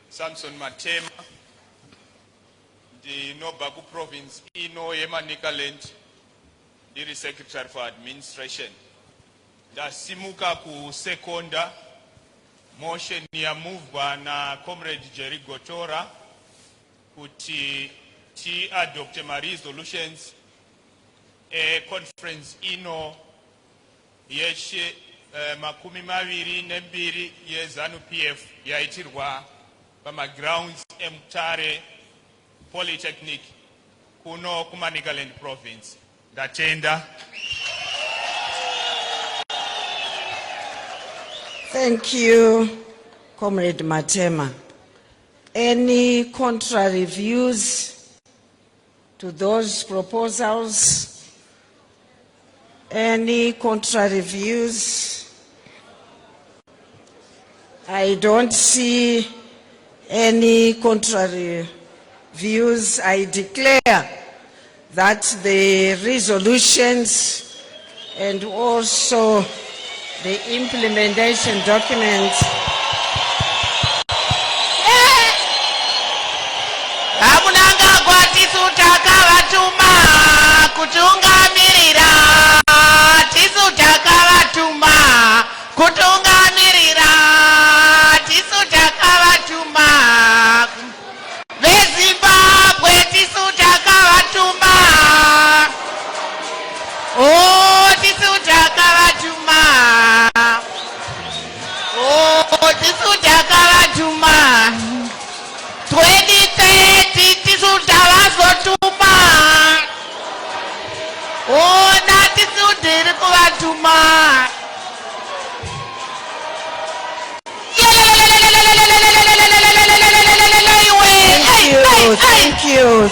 Samson Matema, the Nobaku Province, Ino Yemanika Land, the Secretary for Administration. ndasimuka ku sekonda motion ya moved na comrade Jerry Gotora kuti ti adopt ma resolutions conference ino yeshe makumi maviri nembiri ye ZANU PF yaitirwa pama grounds emutare polytechnic kuno kuManicaland province. Ndatenda.
Thank you, Comrade Matema. Any contrary views to those proposals? Any contrary views? I don't see any contrary views. I declare that the resolutions and also the implementation documents
Abunanga kwatisuta kavatuma kutungamirira tisuta kavatuma kutungamirira tisuta kavatuma veZimbabwe tisuta kavatuma oh tisuta kavatuma oh tisuta kavatuma 2030 tisuta vasotuma ona tisudiri kuvatuma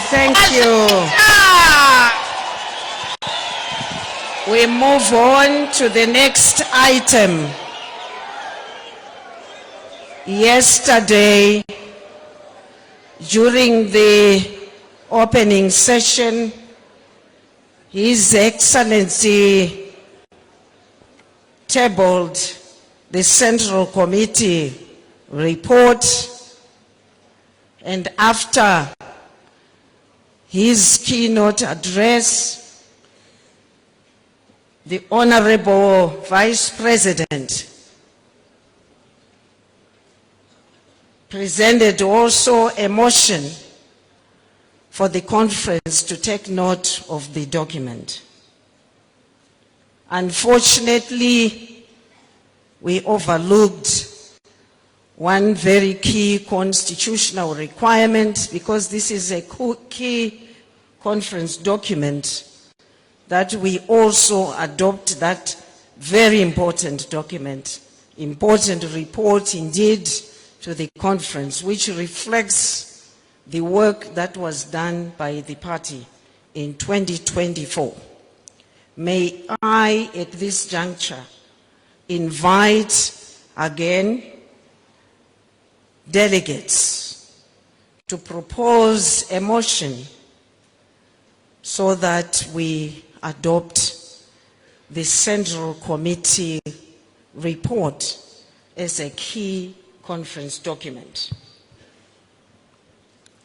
Thank you. We move on to the next item. Yesterday, during the opening session, His Excellency tabled the Central Committee report, and after his keynote address, the Honorable Vice President presented also a motion for the conference to take note of the document. Unfortunately, we overlooked one very key constitutional requirement, because this is a key conference document, that we also adopt that very important document, important report indeed, to the conference, which reflects the work that was done by the party in 2024. May I, at this juncture, invite again delegates to propose a motion so that we adopt the Central Committee report as a key conference document.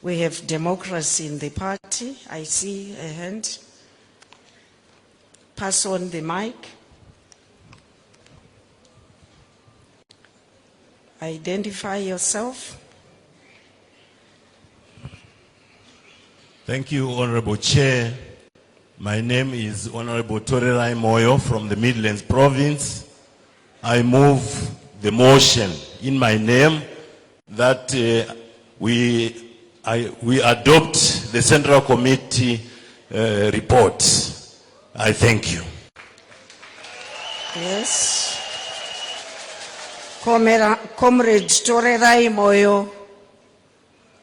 We have democracy in the party. I see a hand. Pass on the mic. Identify yourself.
Thank you, Honorable Chair. My name is Honorable Torerai Moyo from the Midlands Province. I move the motion in my name that we adopt the Central Committee report. I thank you.
Yes. Comrade Torerai Moyo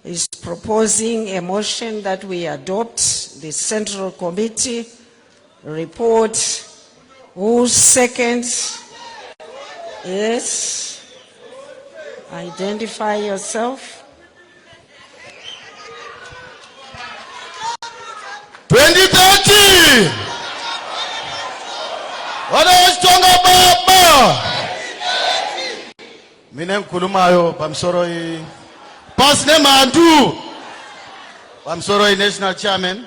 is proposing a motion that we adopt the Central Committee report. Who seconds? Yes. Identify yourself.
2030! Wanaostonga baba! Mine mkulumayo pamsoroi Pasne Mandu pamsoroi National Chairman.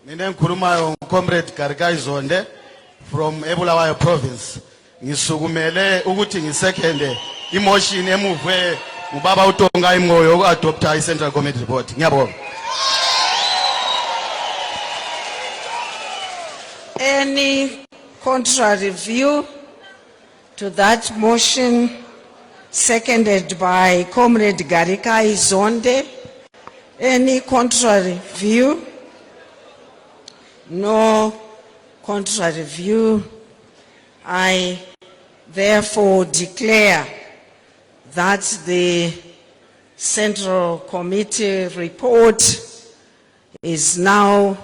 Mine mkulumayo Comrade Karigai Zonde from Ebulawayo Province.
ngisukumele ukuthi ngisekhende imotion emuvwe ubaba uTonga Moyo uku-adopta i-Central Committee report. Ngiyabonga.
Any contrary view to that motion seconded by Comrade Garikai Zonde? Any contrary view? No contrary view. I therefore declare that the Central Committee report is now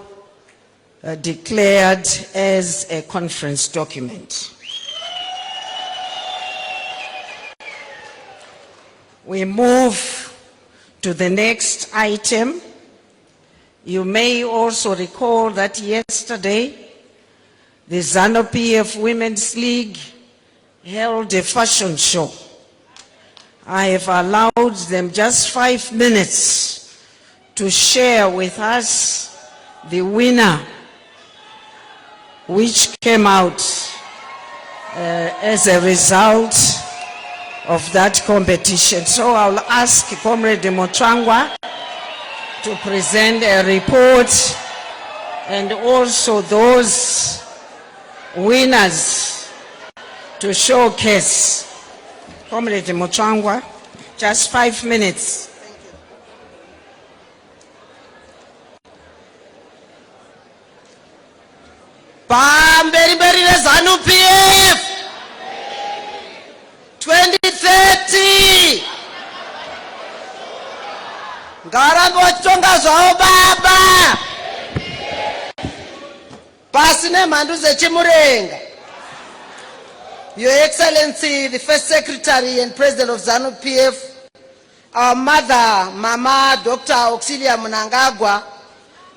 declared as a conference document. We move to the next item. You may also recall that yesterday, the ZANU PF Women's League held a fashion show. I have allowed them just 5 minutes to share with us the winner, which came out as a result of that competition. So I'll ask Comrade Motrangwa to present a report and also those winners to showcase. Comrade Motrangwa, just 5 minutes.
Pamberi ZANU PF 2030 Ngarabochonga zvao baba pasine mhandu zechimurenga. Your Excellency, the First Secretary and President of ZANU PF, our mother, Mama Dr. Auxilia Mnangagwa,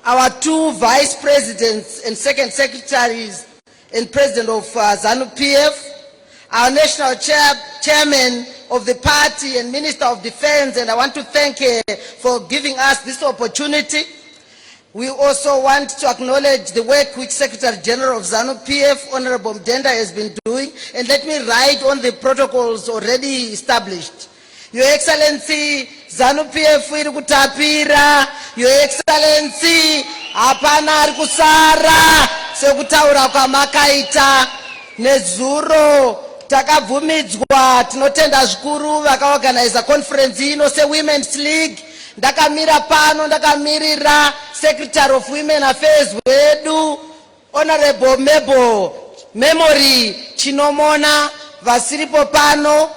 our 2 Vice Presidents and Second Secretaries and President of ZANU PF, our National Chairman of the party and Minister of Defense, and I want to thank her for giving us this opportunity. We also want to acknowledge the work which Secretary General of ZANU PF, Honorable Mdenda, has been doing, and let me write on the protocols already established. Your Excellency, ZANU PF iri kutapira. Your Excellency, hapana ari kusara sekutaura kwamakaita. Nezuro takabvumidzwa, tinotenda zvikuru vakaorganiza conference ino seWomen's League. Ndakamira pano, ndakamirira Secretary of Women Affairs wedu, Honorable Memory Chinomona, vasiripo pano.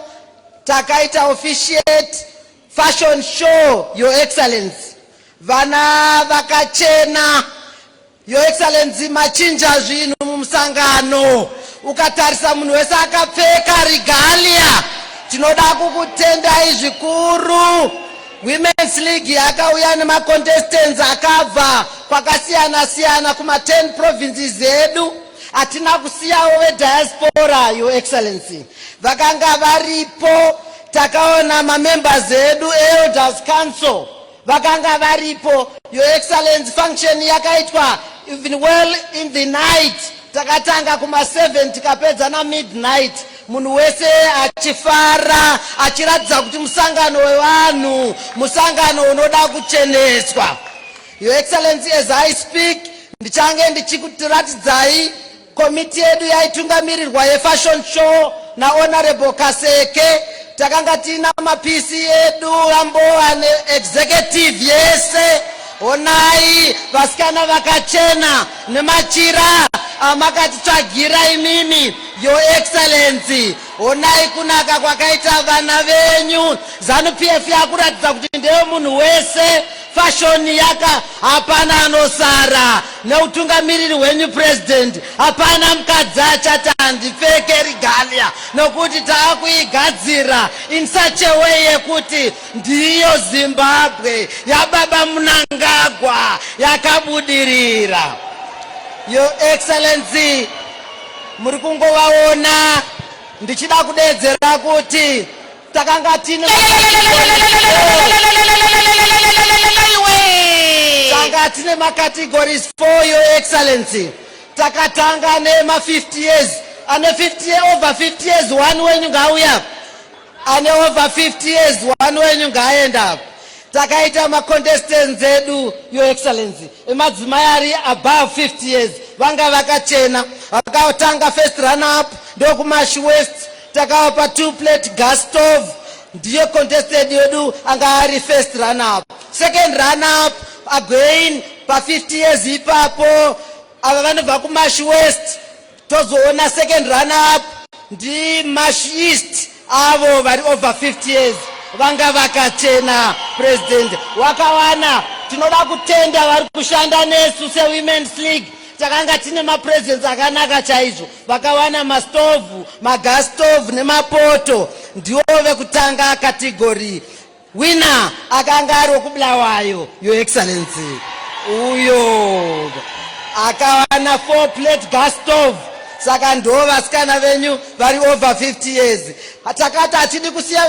Takaita officiate fashion show, Your Excellency. Vana vakachena, Your Excellency, machinja zvinu mumusangano. Ukatarisa munhu wese akapfeka regalia. Tinoda kukutendai zvikuru. Women's League yakauya nema contestants akabva kwakasiyana siyana kuma 10 provinces zedu. Atina kusiyawo diaspora, Your Excellency. Vakanga varipo, takaona members edu Elders Council vakanga varipo. Your Excellency, function yakaitwa even well in the night. Takatanga kuma 7 tikapedza na midnight. Munhu wese achifara, achiratidza kuti musangano wevanhu, musangano unoda kucheneswa. Your Excellency, as I speak, ndichange ndichikutiratidzai komiti yedu yaitungamirirwa yefashion show na Honorable Kaseke. Takanga tina mapisi yedu amboa ne executive yese. Onai vasikana vakachena nemachira amakatitsvagira imimi. Your Excellency, onai kunaka kwakaita vana venyu. ZANU PF yakuratidza kuti ndewe munhu wese. Fashion yaka hapana anosara. Neutungamiriri wenyu president hapana mukadzi achati handipfeke regalia, nokuti taakuigadzira in such a way yekuti ndiyo Zimbabwe yababa Mnangagwa yakabudirira. Your Excellency, muri kungovaona. Ndichida kudedzera kuti takanga tine categories for Your Excellency. Takatanga nema 50 years ane 50 over 50 years one wenyu ngauya ane over 50 years one wenyu ngaenda takaita ma contestants edu your excellency emadzimai ari above 50 years vanga vakachena vakatanga first run up ndokumash west takavapa 2 plate gas stove ndiye contested yedu anga ari first run up second run up again pa 50 years ipapo ava vanobva kumash west tozoona second run up ndi mash east avo vari over 50 years vanga vakachena president wakawana tinoda kutenda vari kushanda nesu sewomen's league takanga tine mapresidents akanaka chaizvo vakawana mastovhu magas stove nemapoto ndiwo vekutanga category winner akanga ari wokubulawayo your excellency uyo akawana 4 plate gas stove saka ndo vasikana venyu vari over 50 years takati hatidi kusiya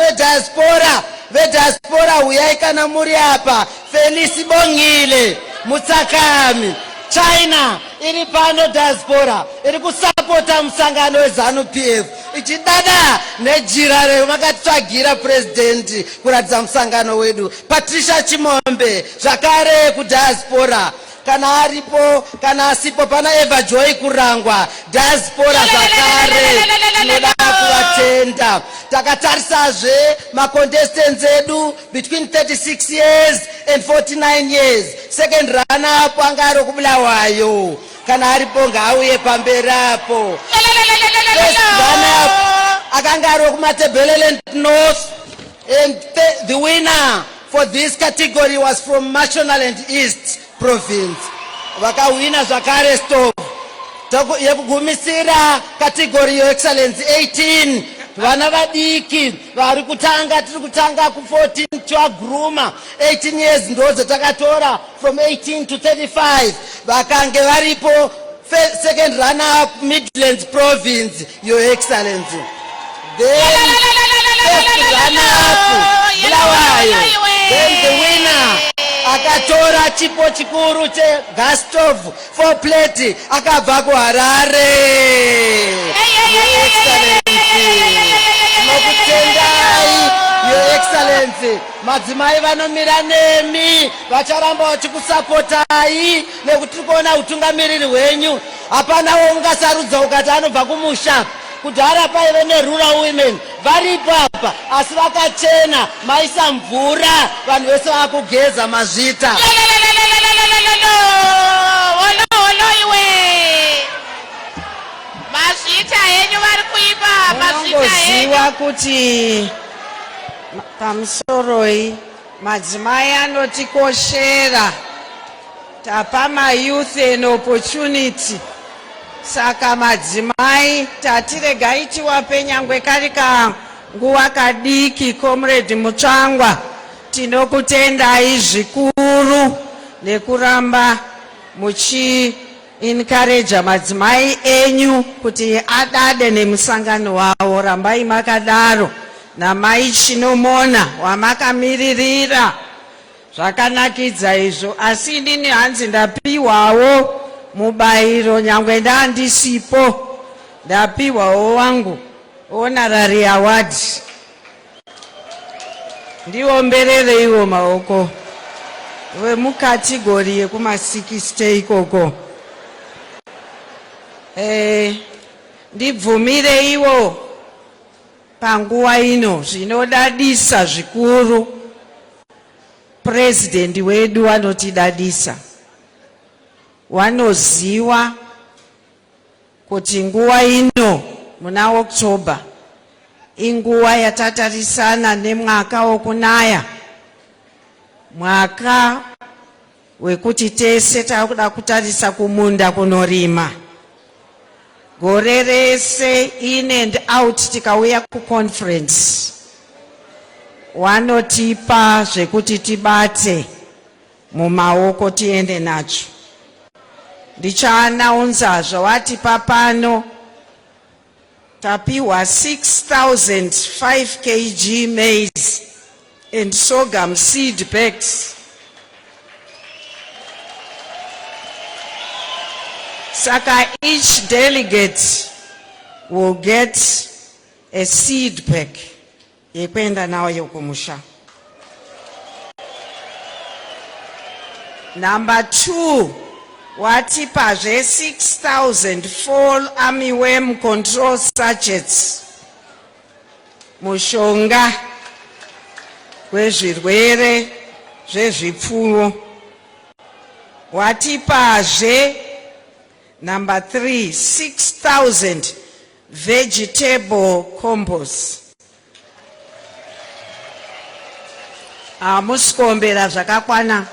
vediaspora uyai kana muri apa Felisi Bongile Mutsakami China iri pano diaspora iri kusapota musangano weZANU PF ichidada nejira reyo makatitsvagira president kuratidza musangano wedu Patricia Chimombe zvakare kudiaspora kana aripo kana asipo pana Eva Joy Kurangwa diaspora zvakare tinoda kuvatenda takatarisazve macontestants edu between 36 years and 49 years second runner up anga ari kubulawayo kana aripo ngauye pamberi apo first runner up akanga ari kumatebeleland north and the winner for this category was from Mashonaland East province vakawina zvakare stove yekugumisira category your excellency 18 vana vadiki vari kutanga tiri kutanga ku 14 twaguruma 18 years ndodzo takatora from 18 to 35 vakange varipo second runner up Midlands province your excellency then first runner up Bulawayo then the winner akatora chipo chikuru che gas stove 4 plate akabva kuHarare your excellency tinokutendai your excellency madzimai vanomira nemi vacharamba vachikusapotai nekuti tiri kuona utungamiriri hwenyu hapana ungasarudza ukati anobva kumusha kudhara paive nerural women varipo apa asi vakachena maisa mvura vanhu vese vakugeza mazvita
mazvita henyu vari kuipa mazvita henyu
unongoziva kuti pamusoroi madzimai anotikoshera tapa mayouth an opportunity saka madzimai tatiregai tiwape nyangwe kari kanguva kadiki comrade Mutsvangwa tinokutendai zvikuru nekuramba muchi encourage madzimai enyu kuti adade nemusangano wavo rambai makadaro namai Chinomona wamakamiririra zvakanakidza izvo asi inini hanzi ndapiwawo mubairo nyangwe ndandisipo ndapiwawo wangu honorary award ndiomberere iwo maoko wemukategori yekuma60 ikoko ndibvumire iwo panguva ino zvinodadisa zvikuru president wedu wanotidadisa wanoziwa kuti nguva ino muna October inguva yatatarisana nemwaka wokunaya mwaka wekuti tese takuda kutarisa kumunda kunorima gore rese in and out tikauya kuconference wanotipa zvekuti tibate mumaoko tiende nacho ndichaanaunza zvawatipa pano tapiwa 6,005 kg maize and sorghum seed bags. Saka each delegate will get a seed pack yekwenda nayo kumusha. Number 2, watipazve 6,000 fall armyworm control sachets. Mushonga wezvirwere zvezvipfuwo. Watipazve number 3, 6,000 vegetable compost. Musikombera zvakakwana.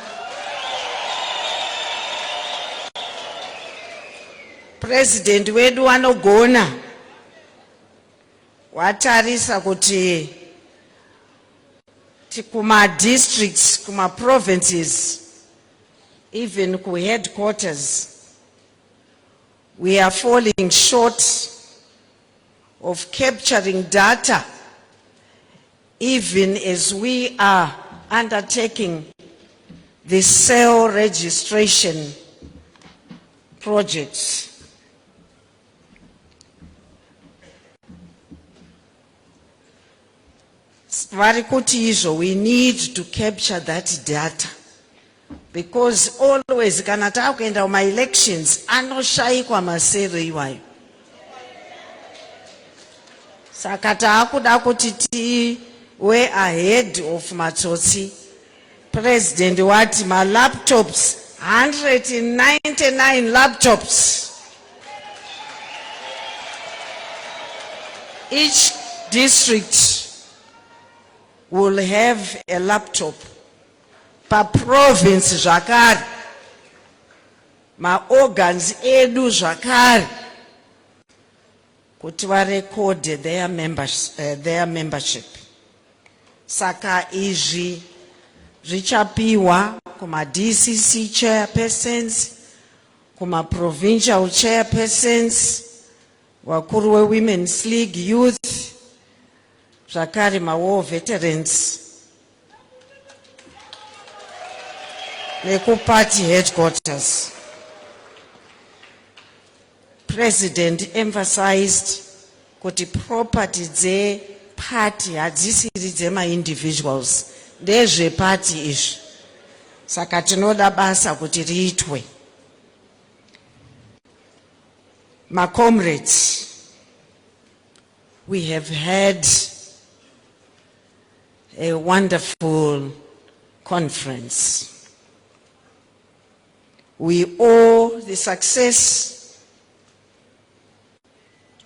President wedu wanogona. Watarisa kuti kuma districts, kuma provinces, even ku headquarters, we are falling short of capturing data, even as we are undertaking the cell registration projects. We need to capture that data, because always kana takuenda my elections anoshaikwa masero iwayo. Saka taakuda kuti we ahead of matsotsi. President wati ma laptops 199 laptops. Each district will have a laptop per province zvakare, ma organs edu zvakare, kuti record their membership. Saka izvi zvichapiwa kuma DCC chairpersons, kuma provincial chairpersons, wakuru we Women's League Youth, zvakare ma war veterans, neku party headquarters. President emphasized kuti property dze party hadzisiri dzema individuals, ndezve party izvi. Saka tinoda basa kuti riitwe. My comrades, we have had a wonderful conference. We owe the success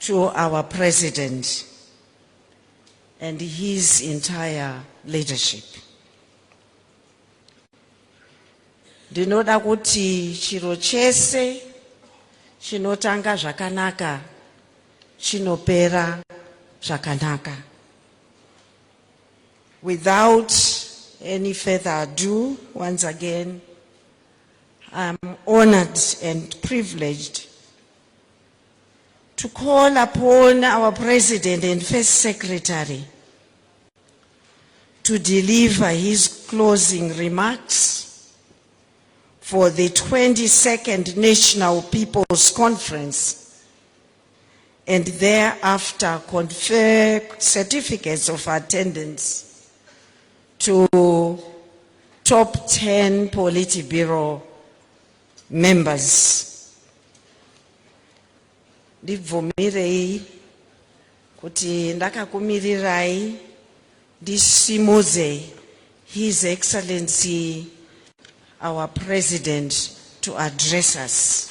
to our president and his entire leadership. Ndinoda kuti chiro chese chinotanga zvakanaka chinopera zvakanaka. Without any further ado, once again, I'm honored and privileged to call upon our President and First Secretary to deliver his closing remarks for the 22nd National People's Conference, and thereafter confer certificates of attendance to top 10 Politburo members. Ndibvumirei kuti ndakakumirirai ndisimuze His Excellency our President to address us.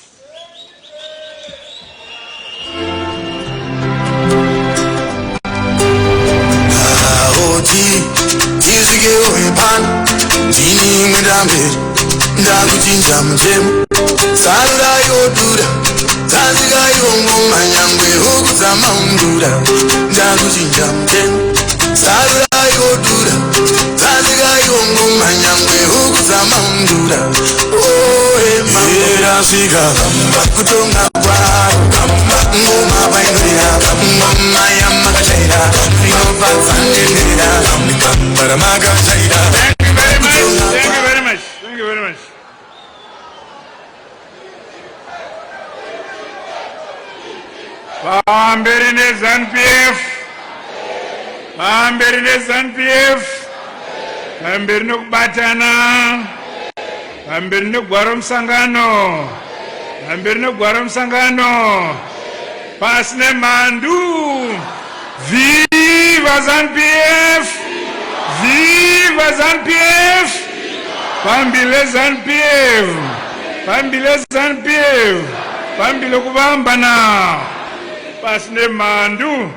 Thank you very much. Vahamberi ZANU PF. Vahamberi ZANU PF. Vahamberi nokubatana. Vahamberi nogwara musangano. Vahamberi nogwara musangano. Pasine mhandu. Viva ZANU PF. Viva ZANU PF. Pambile ZANU PF. Pambile ZANU PF. Pambile kuvambana. Pasine mhandu.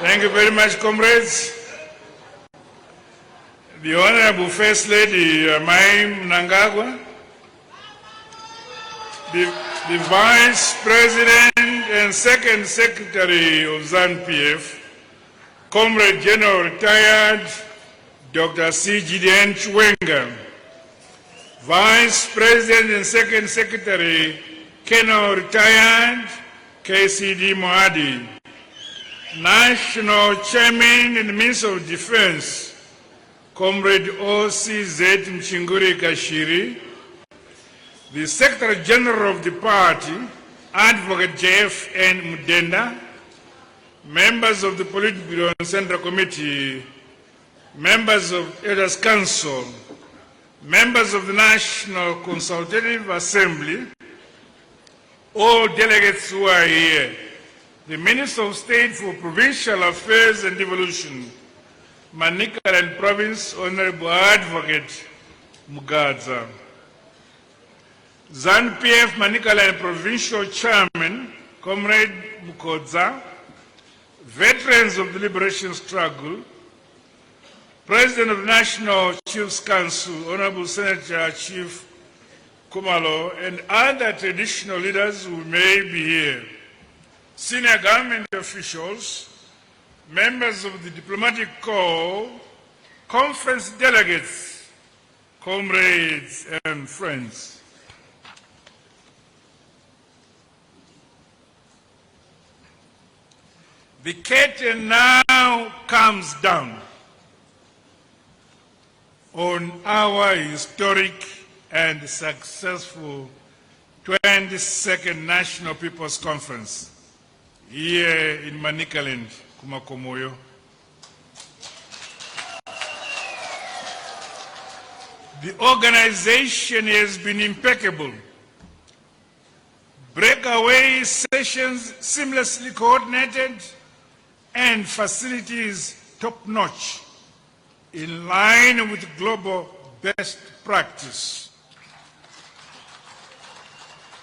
Thank you very much, comrades. The Honorable First Lady Mai Mnangagwa, the Vice President and Second Secretary of ZANU PF, Comrade General Retired Dr. C. Gideon Chiwenga, Vice President and Second Secretary, Colonel Retired KCD Moadi, National Chairman and Minister of Defense, Comrade OCZ Mchinguri Kashiri, the Secretary General of the party, Advocate J.F.N. Mudenda, members of the Politburo and Central Committee, members of Elders Council, members of the National Consultative Assembly, all delegates who are here, the Minister of State for Provincial Affairs and Devolution, Manicaland Province, Honorable Advocate Mugadza, ZANU PF Manicaland Provincial Chairman, Comrade Mukodza, veterans of the liberation struggle, President of the National Chiefs Council, Honorable Senator Chief Kumalo, and other traditional leaders who may be here, senior government officials, members of the diplomatic corps, conference delegates, comrades and friends. The curtain now comes down on our historic and successful 22nd National People's Conference here in Manicaland, Kumakomoyo. The organization has been impeccable. Breakaway sessions seamlessly coordinated and facilities top-notch in line with global best practice.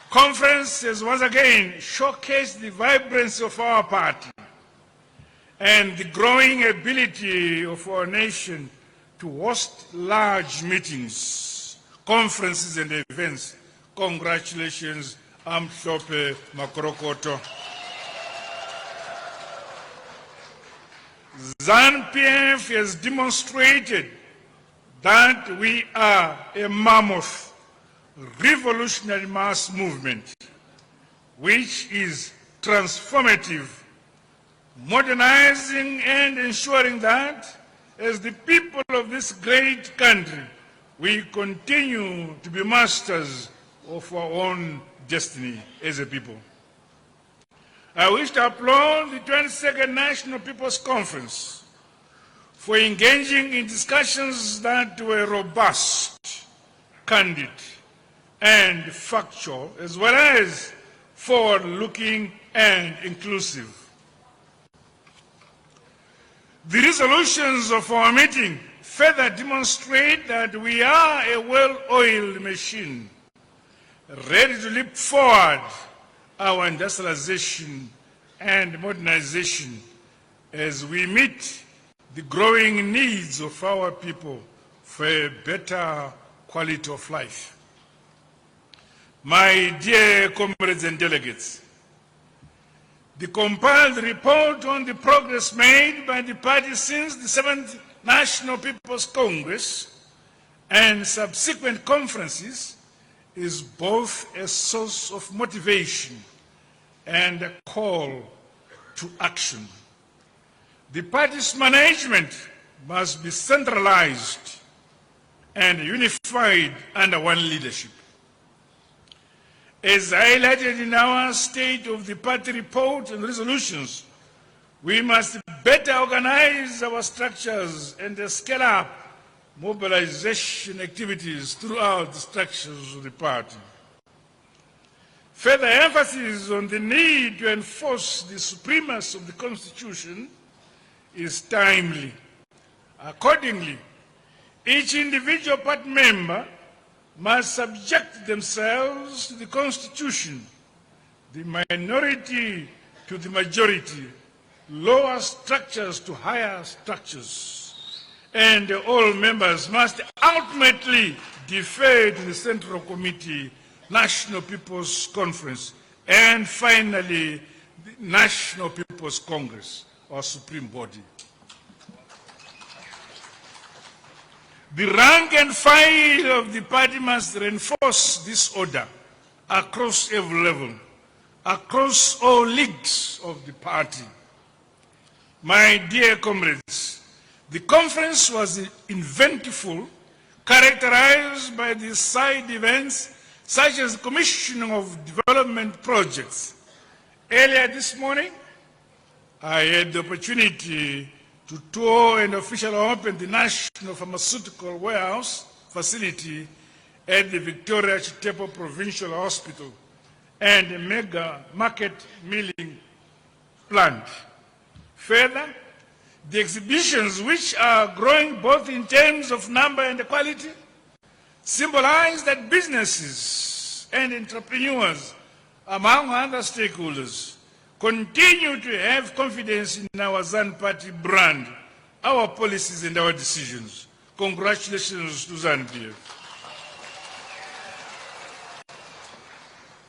Conference has once again showcased the vibrancy of our party and the growing ability of our nation to host large meetings, conferences and events. Congratulations, Amhlope Makorokoto. ZANU PF has demonstrated that we are a mammoth, revolutionary mass movement which is transformative, modernizing and ensuring that as the people of this great country, we continue to be masters of our own destiny as a people. I wish to applaud the 22nd National People's Conference for engaging in discussions that were robust, candid, and factual, as well as forward-looking and inclusive. The resolutions of our meeting further demonstrate that we are a well-oiled machine, ready to leap forward our industrialization and modernization as we meet the growing needs of our people for a better quality of life. My dear comrades and delegates, the compiled report on the progress made by the party since the 7th National People's Congress and subsequent conferences is both a source of motivation and a call to action. The party's management must be centralized and unified under one leadership. As highlighted in our State of the Party report and resolutions, we must better organize our structures and scale up mobilization activities throughout the structures of the party. Further emphasis on the need to enforce the supremacy of the Constitution is timely. Accordingly, each individual party member must subject themselves to the Constitution, the minority to the majority, lower structures to higher structures, and all members must ultimately defer to the Central Committee, National People's Conference, and finally, the National People's Congress, our supreme body. The rank and file of the party must reinforce this order across every level, across all leagues of the party. My dear comrades, the conference was eventful, characterized by the side events such as the commissioning of development projects. Earlier this morning, I had the opportunity to tour and officially open the National Pharmaceutical Warehouse facility at the Victoria Chitepo Provincial Hospital and a mega market milling plant. Further, the exhibitions, which are growing both in terms of number and quality, symbolize that businesses and entrepreneurs, among other stakeholders, continue to have confidence in our ZANU Party brand, our policies and our decisions. Congratulations to ZANU PF.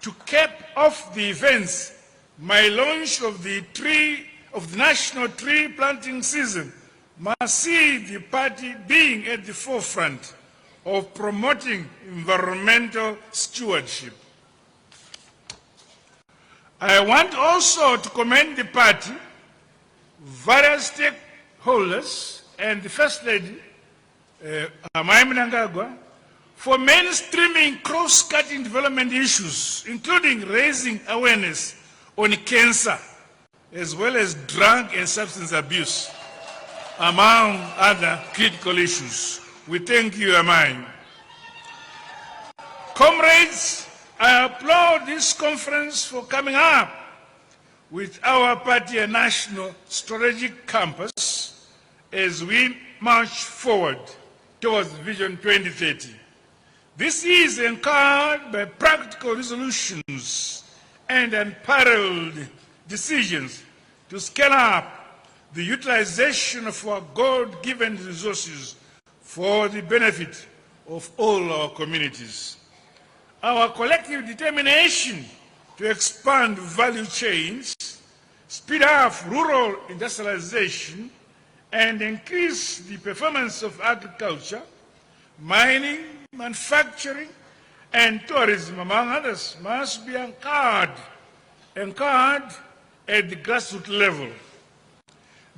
To cap off the events, my launch of the national tree planting season must see the party being at the forefront of promoting environmental stewardship. I want also to commend the party, various stakeholders, and the First Lady, Amai Mnangagwa, for mainstreaming cross-cutting development issues, including raising awareness on cancer, as well as drug and substance abuse, among other critical issues. We thank you, Amai. Comrades, I applaud this conference for coming up with our party a national strategic compass as we march forward towards Vision 2030. This is encouraged by practical resolutions and unparalleled decisions to scale up the utilization of our God-given resources for the benefit of all our communities. Our collective determination to expand value chains, speed up rural industrialization, and increase the performance of agriculture, mining, manufacturing, and tourism, among others, must be anchored at the grassroots level.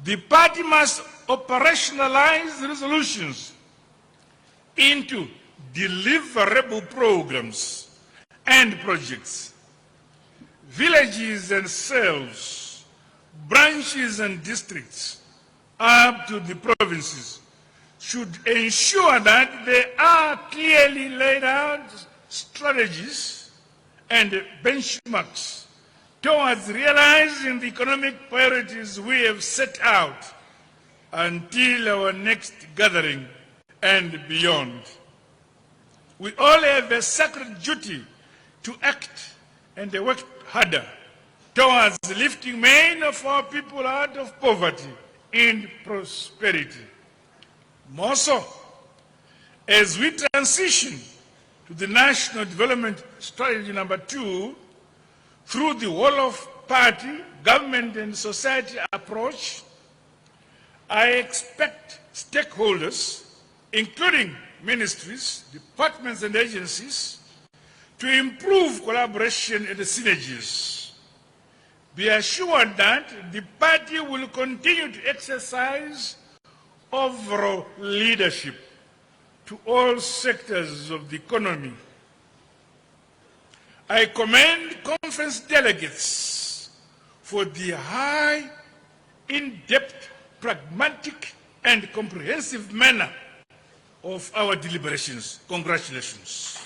The party must operationalize resolutions into deliverable programs and projects. Villages and cells, branches and districts, up to the provinces, should ensure that there are clearly laid out strategies and benchmarks towards realizing the economic priorities we have set out until our next gathering and beyond. We all have a sacred duty to act and work harder towards lifting many of our people out of poverty in prosperity. More so, as we transition to the National Development Strategy number 2, through the whole-of-party, government and society approach, I expect stakeholders, including ministries, departments and agencies, to improve collaboration and synergies. Be assured that the party will continue to exercise overall leadership to all sectors of the economy. I commend conference delegates for the high, in-depth, pragmatic, and comprehensive manner of our deliberations. Congratulations.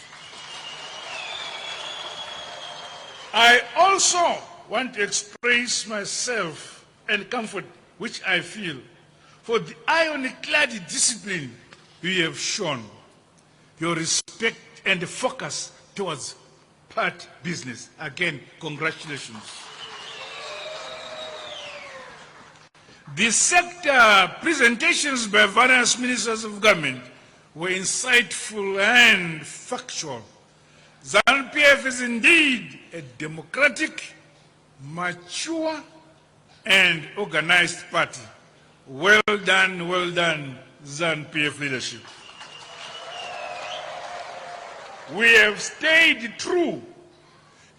I also want to express myself and comfort which I feel for the ironiclad discipline you have shown, your respect and focus towards part business. Again, congratulations. The sector presentations by various ministers of government were insightful and factual. ZANU PF is indeed a democratic, mature, and organized party. Well done, ZANU PF leadership. We have stayed true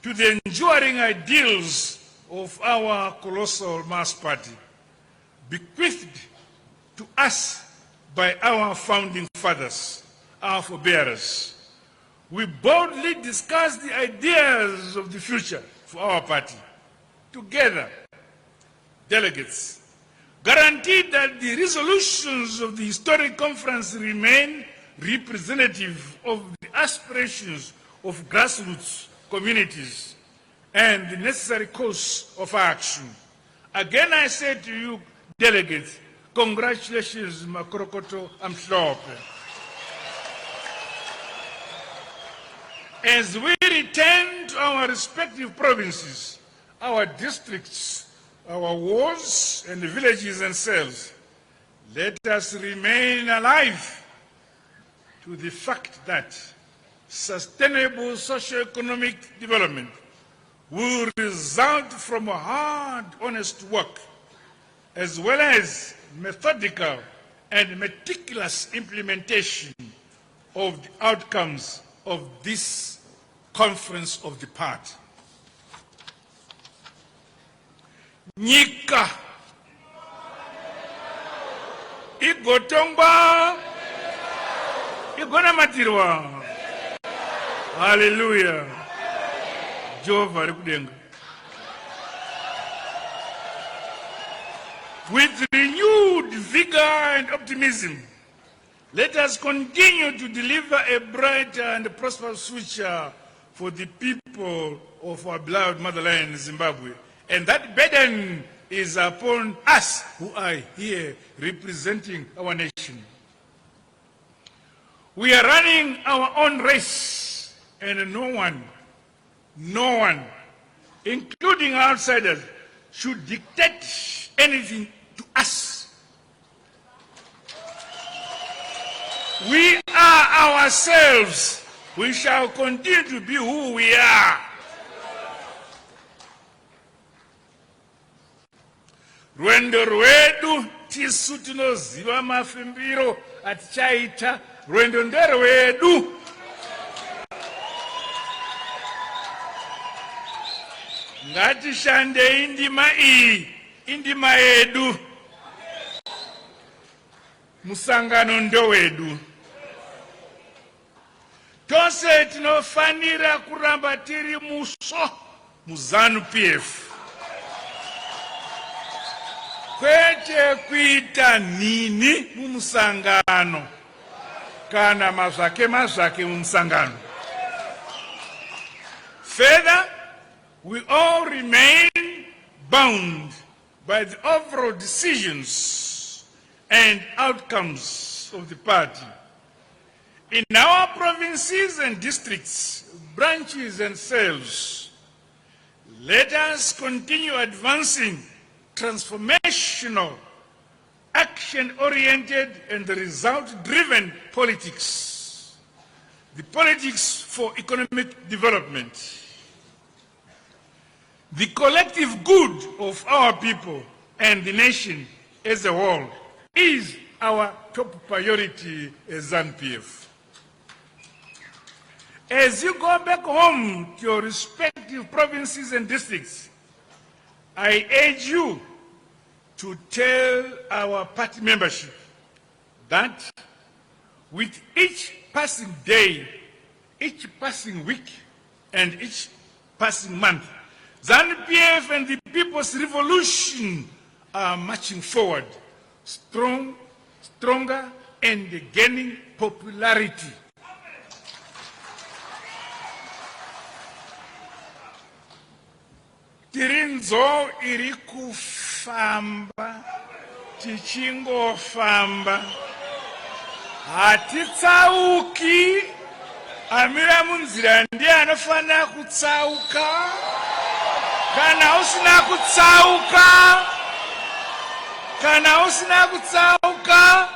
to the enduring ideals of our colossal mass party, bequeathed to us by our founding fathers, our forebearers. We boldly discussed the ideas of the future for our party. Together, delegates guaranteed that the resolutions of the historic conference remain representative of the aspirations of grassroots communities and the necessary course of action. Again, I say to you, delegates, congratulations, Makrokoto Amslope. As we return to our respective provinces, our districts, our wards and villages and cells, let us remain alive to the fact that sustainable socio-economic development will result from hard, honest work, as well as methodical and meticulous implementation of the outcomes of this conference of the party. Nyika igotongwa igona matirwa. Hallelujah. Jehovah rikudenga. With renewed vigor and optimism, let us continue to deliver a bright and prosperous future for the people of our beloved motherland, Zimbabwe. And that burden is upon us who are here representing our nation. We are running our own race, and no one, including outsiders, should dictate anything to us. We are ourselves. We shall continue to be who we are. Rwendo rwedu tisu tinoziva mafembiro atichaita. Rwendo nderwedu. Ngatishande indima iyi, indima yedu. Musangano ndowedu. Tose tinofanira kuramba tiri muso ZANU PF. Kwete kuita nini mumusangano kana mazvake mumusangano. Further, we all remain bound by the overall decisions and outcomes of the party. In our provinces and districts, branches and cells, let us continue advancing transformational, action-oriented and result-driven politics. The politics for economic development. The collective good of our people and the nation as a whole is our top priority as ZANU PF. As you go back home to your respective provinces and districts, I urge you to tell our party membership that with each passing day, each passing week, and each passing month, ZANU PF and the People's Revolution are marching forward, stronger and gaining popularity. Tirinzo iri kufamba, tichingofamba, hatitsauki, amira munzira ndiye anofana kutsauka, kana usina kutsauka,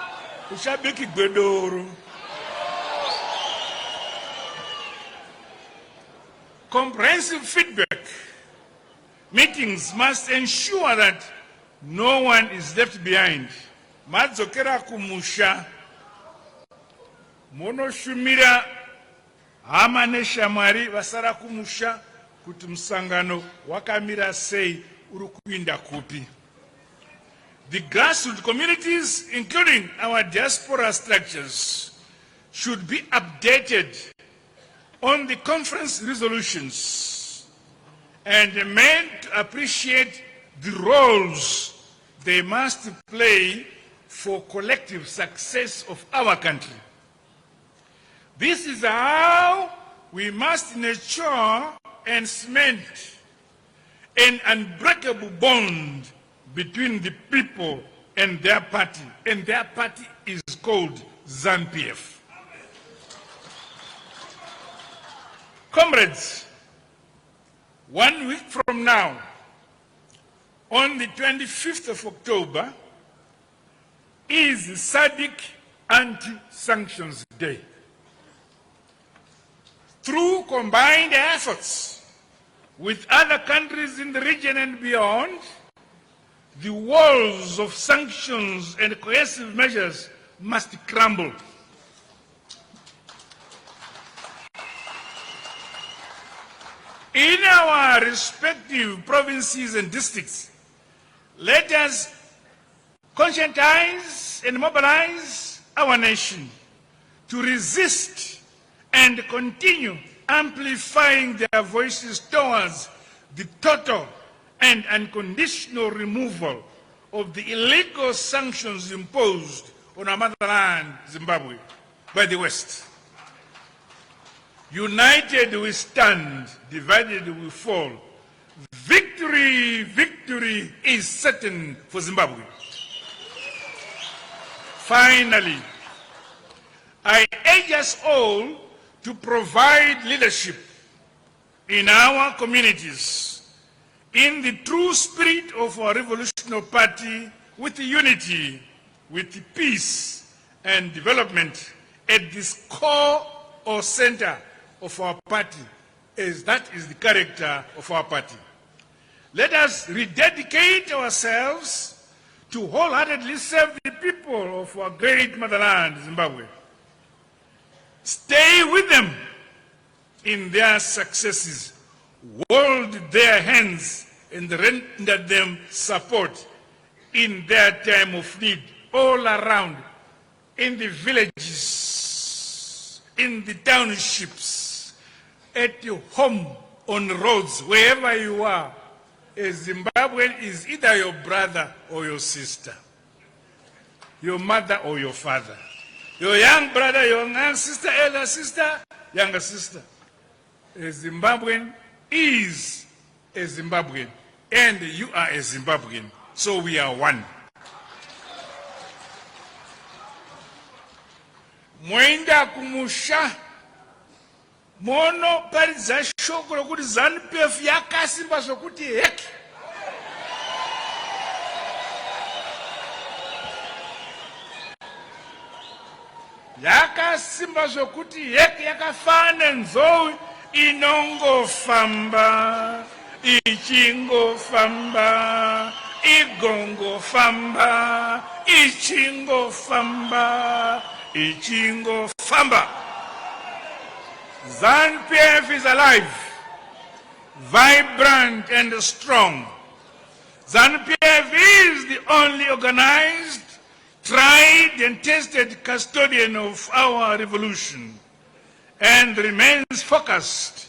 ushabiki gwedoro. Comprehensive feedback meetings must ensure that no one is left behind. Madzokera kumusha, monoshumira hama neshamwari vasara kumusha kuti musangano wakamira sei uri kuinda kupi. The grassroots communities, including our diaspora structures, should be updated on the conference resolutions and made to appreciate the roles they must play for collective success of our country. This is how we must nurture and cement an unbreakable bond between the people and their party is called ZANU PF. Comrades, 1 week from now, on the 25th of October, is SADC Anti-Sanctions Day. Through combined efforts with other countries in the region and beyond, the walls of sanctions and coercive measures must crumble. In our respective provinces and districts, let us conscientize and mobilize our nation to resist and continue amplifying their voices towards the total and unconditional removal of the illegal sanctions imposed on our motherland, Zimbabwe, by the West. United we stand, divided we fall. Victory, victory is certain for Zimbabwe. Finally, I urge us all to provide leadership in our communities in the true spirit of our revolutionary party, with unity, with peace and development at this core or center of our party, as that is the character of our party. Let us rededicate ourselves to wholeheartedly serve the people of our great motherland, Zimbabwe. Stay with them in their successes, hold their hands and render them support in their time of need all around, in the villages, in the townships, at your home, on roads, wherever you are. A Zimbabwean is either your brother or your sister, your mother or your father, your young brother, your young sister, elder sister, younger sister. A Zimbabwean is a Zimbabwean, and you are a Zimbabwean, so we are one. Mwenda kumusha mono paridza shoko rokuti ZANU PF yakasimba zvokuti heki. Yakasimba zvokuti heki, yakafana nzou inongofamba, ichingofamba, igongofamba, ichingofamba, ichingofamba. ZANU PF is alive, vibrant and strong. ZANU PF is the only organized, tried and tested custodian of our revolution, and remains focused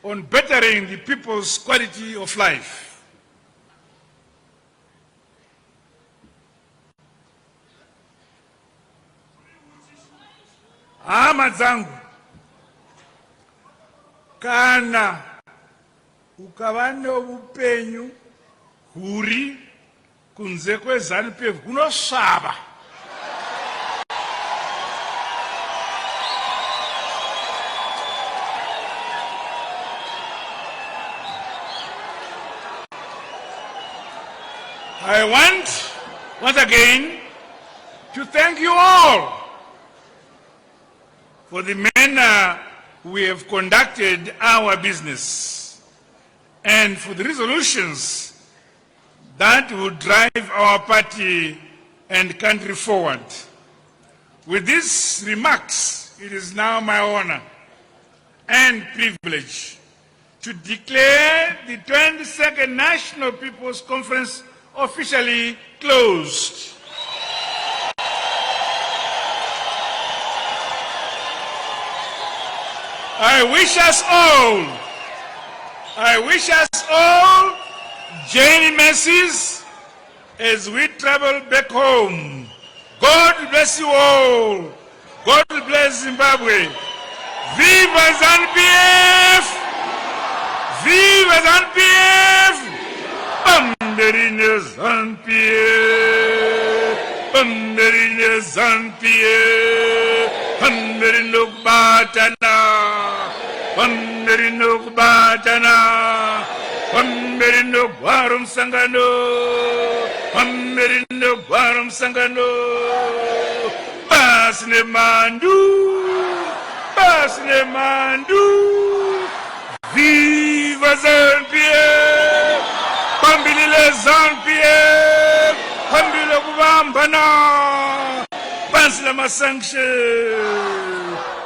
on bettering the people's quality of life. Hama dzangu, kana ukava neupenyu huri kunze kweZANU PF kunosvava. I want, once again, to thank you all for the manner we have conducted our business and for the resolutions that will drive our party and country forward. With these remarks, it is now my honor and privilege to declare the 22nd National People's Conference officially closed. I wish us all journey mercies as we travel back home. God bless you all. God bless Zimbabwe. Viva ZANU PF! Viva ZANU PF! Banderine ZANU PF! Banderine ZANU PF! Banderine kubatana! Banderine kubatana! Banderine gwarum sangano! Banderine gwarum sangano! Basne mandu! Basne mandu! Viva ZANU PF! Pambilile ZANU PF! Pambile kubambana! Pansila masanction!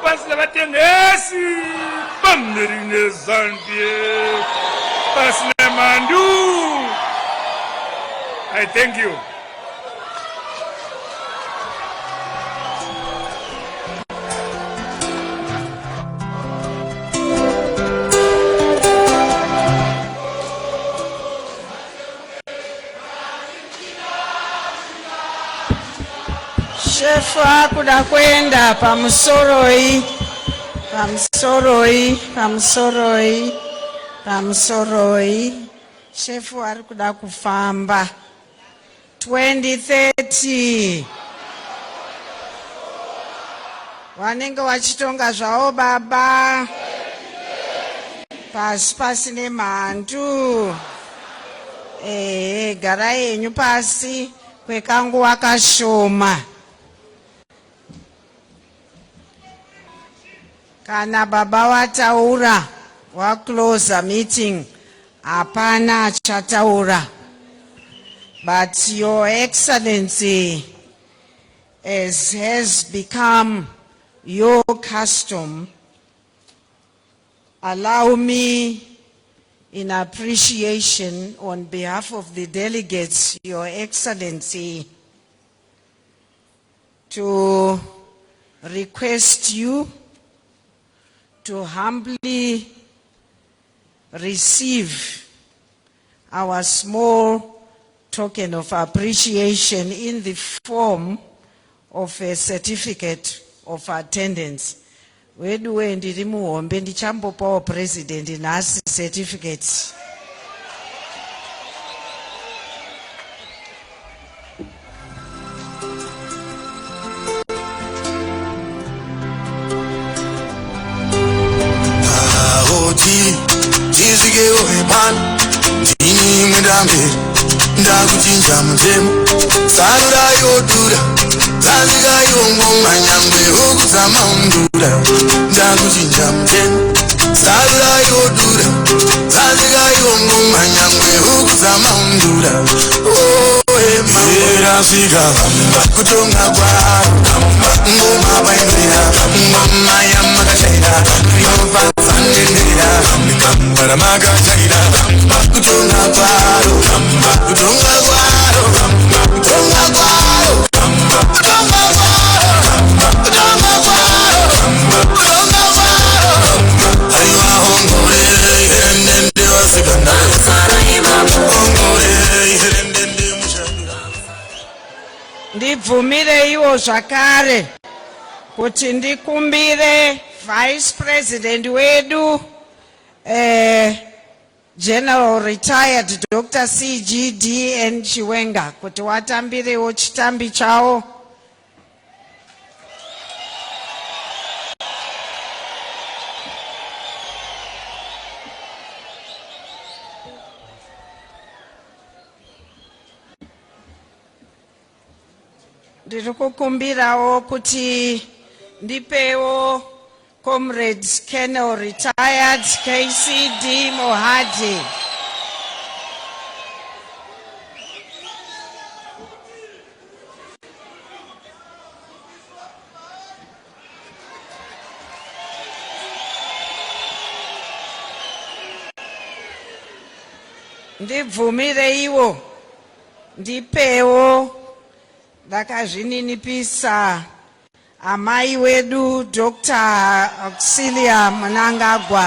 Pansila batengesi! Pambilile ZANU PF! Pasne mandu! I thank you.
Shefu akuda kwenda pamusoroi, pamusoroi, pamusoroi, pamusoroi. Shefu arikuda kufamba. 2030. Wanenge wachitonga zvavo baba. Pasi pasine mhandu. Garai henyu pasi kwekanguva kashoma. Kana baba wataura, close a meeting, hapana chataura. But Your Excellency, as has become your custom, allow me, in appreciation on behalf of the delegates, Your Excellency, to request you to humbly receive our small token of appreciation in the form of a certificate of attendance. Wedu ndiri muhombe ndichambopawo president nhasi certificate.
Ndakuchinja mutemo sarura yodura zazika yongoma nyangwe okuzama undura ndakuchinja mutemo sarura yodura zazika yongoma nyangwe okuzama undura erafika kutonga kwaro ngoma baindira ngoma yamakashaira yovatsanendera varamakashaira kutonga kwaro kutonga kwaro kutonga kwaro kutonga kwaro kutonga kwaro kutonga kwaro aiwa hongore
zvakare kuti ndikumbire Vice President wedu General Retired Dr. CGDN Chiwenga kuti watambirewo chitambi chawo. Ndiri kukumbirawo kuti ndipewo Comrades Colonel Retired KCD Mohadi. Ndibvumire iwo ndipewo ndakazvininipisa amai wedu Dr. Auxilia Mnangagwa.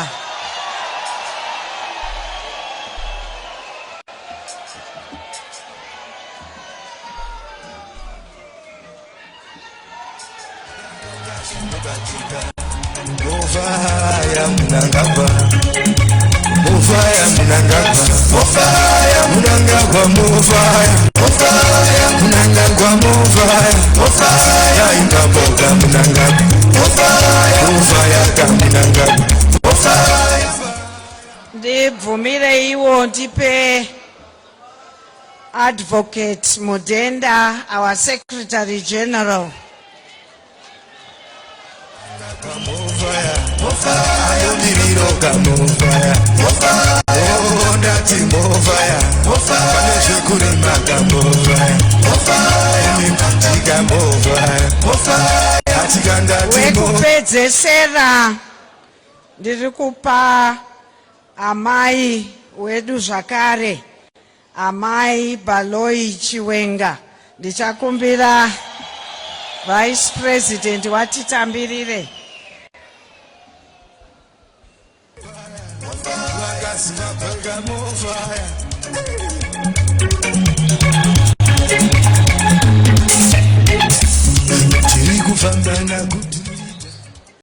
Mufaya Mnangagwa, Mufaya Mnangagwa, Mufaya Mnangagwa, Mufaya, Mufaya Mnangagwa, Mufaya, Mufaya Ingaboga Mnangagwa, Mufaya, Mufaya Mnangagwa, Mufaya.
Ndibvumire iwo ndipe Advocate Mudenda, our Secretary General.
Mufaya, Mufaya, Mufaya, Mufaya, oh, ndati Mufaya, Mufaya, Neshukurimaga Mufaya, Mufaya, Mimtika Mufaya, Mufaya, Atigandati Mufaya.
Wekupedzesera ndiri kupa amai wedu zvakare, amai Baloi Chiwenga. Ndichakumbira Vice President watitambirire.
Mufaya,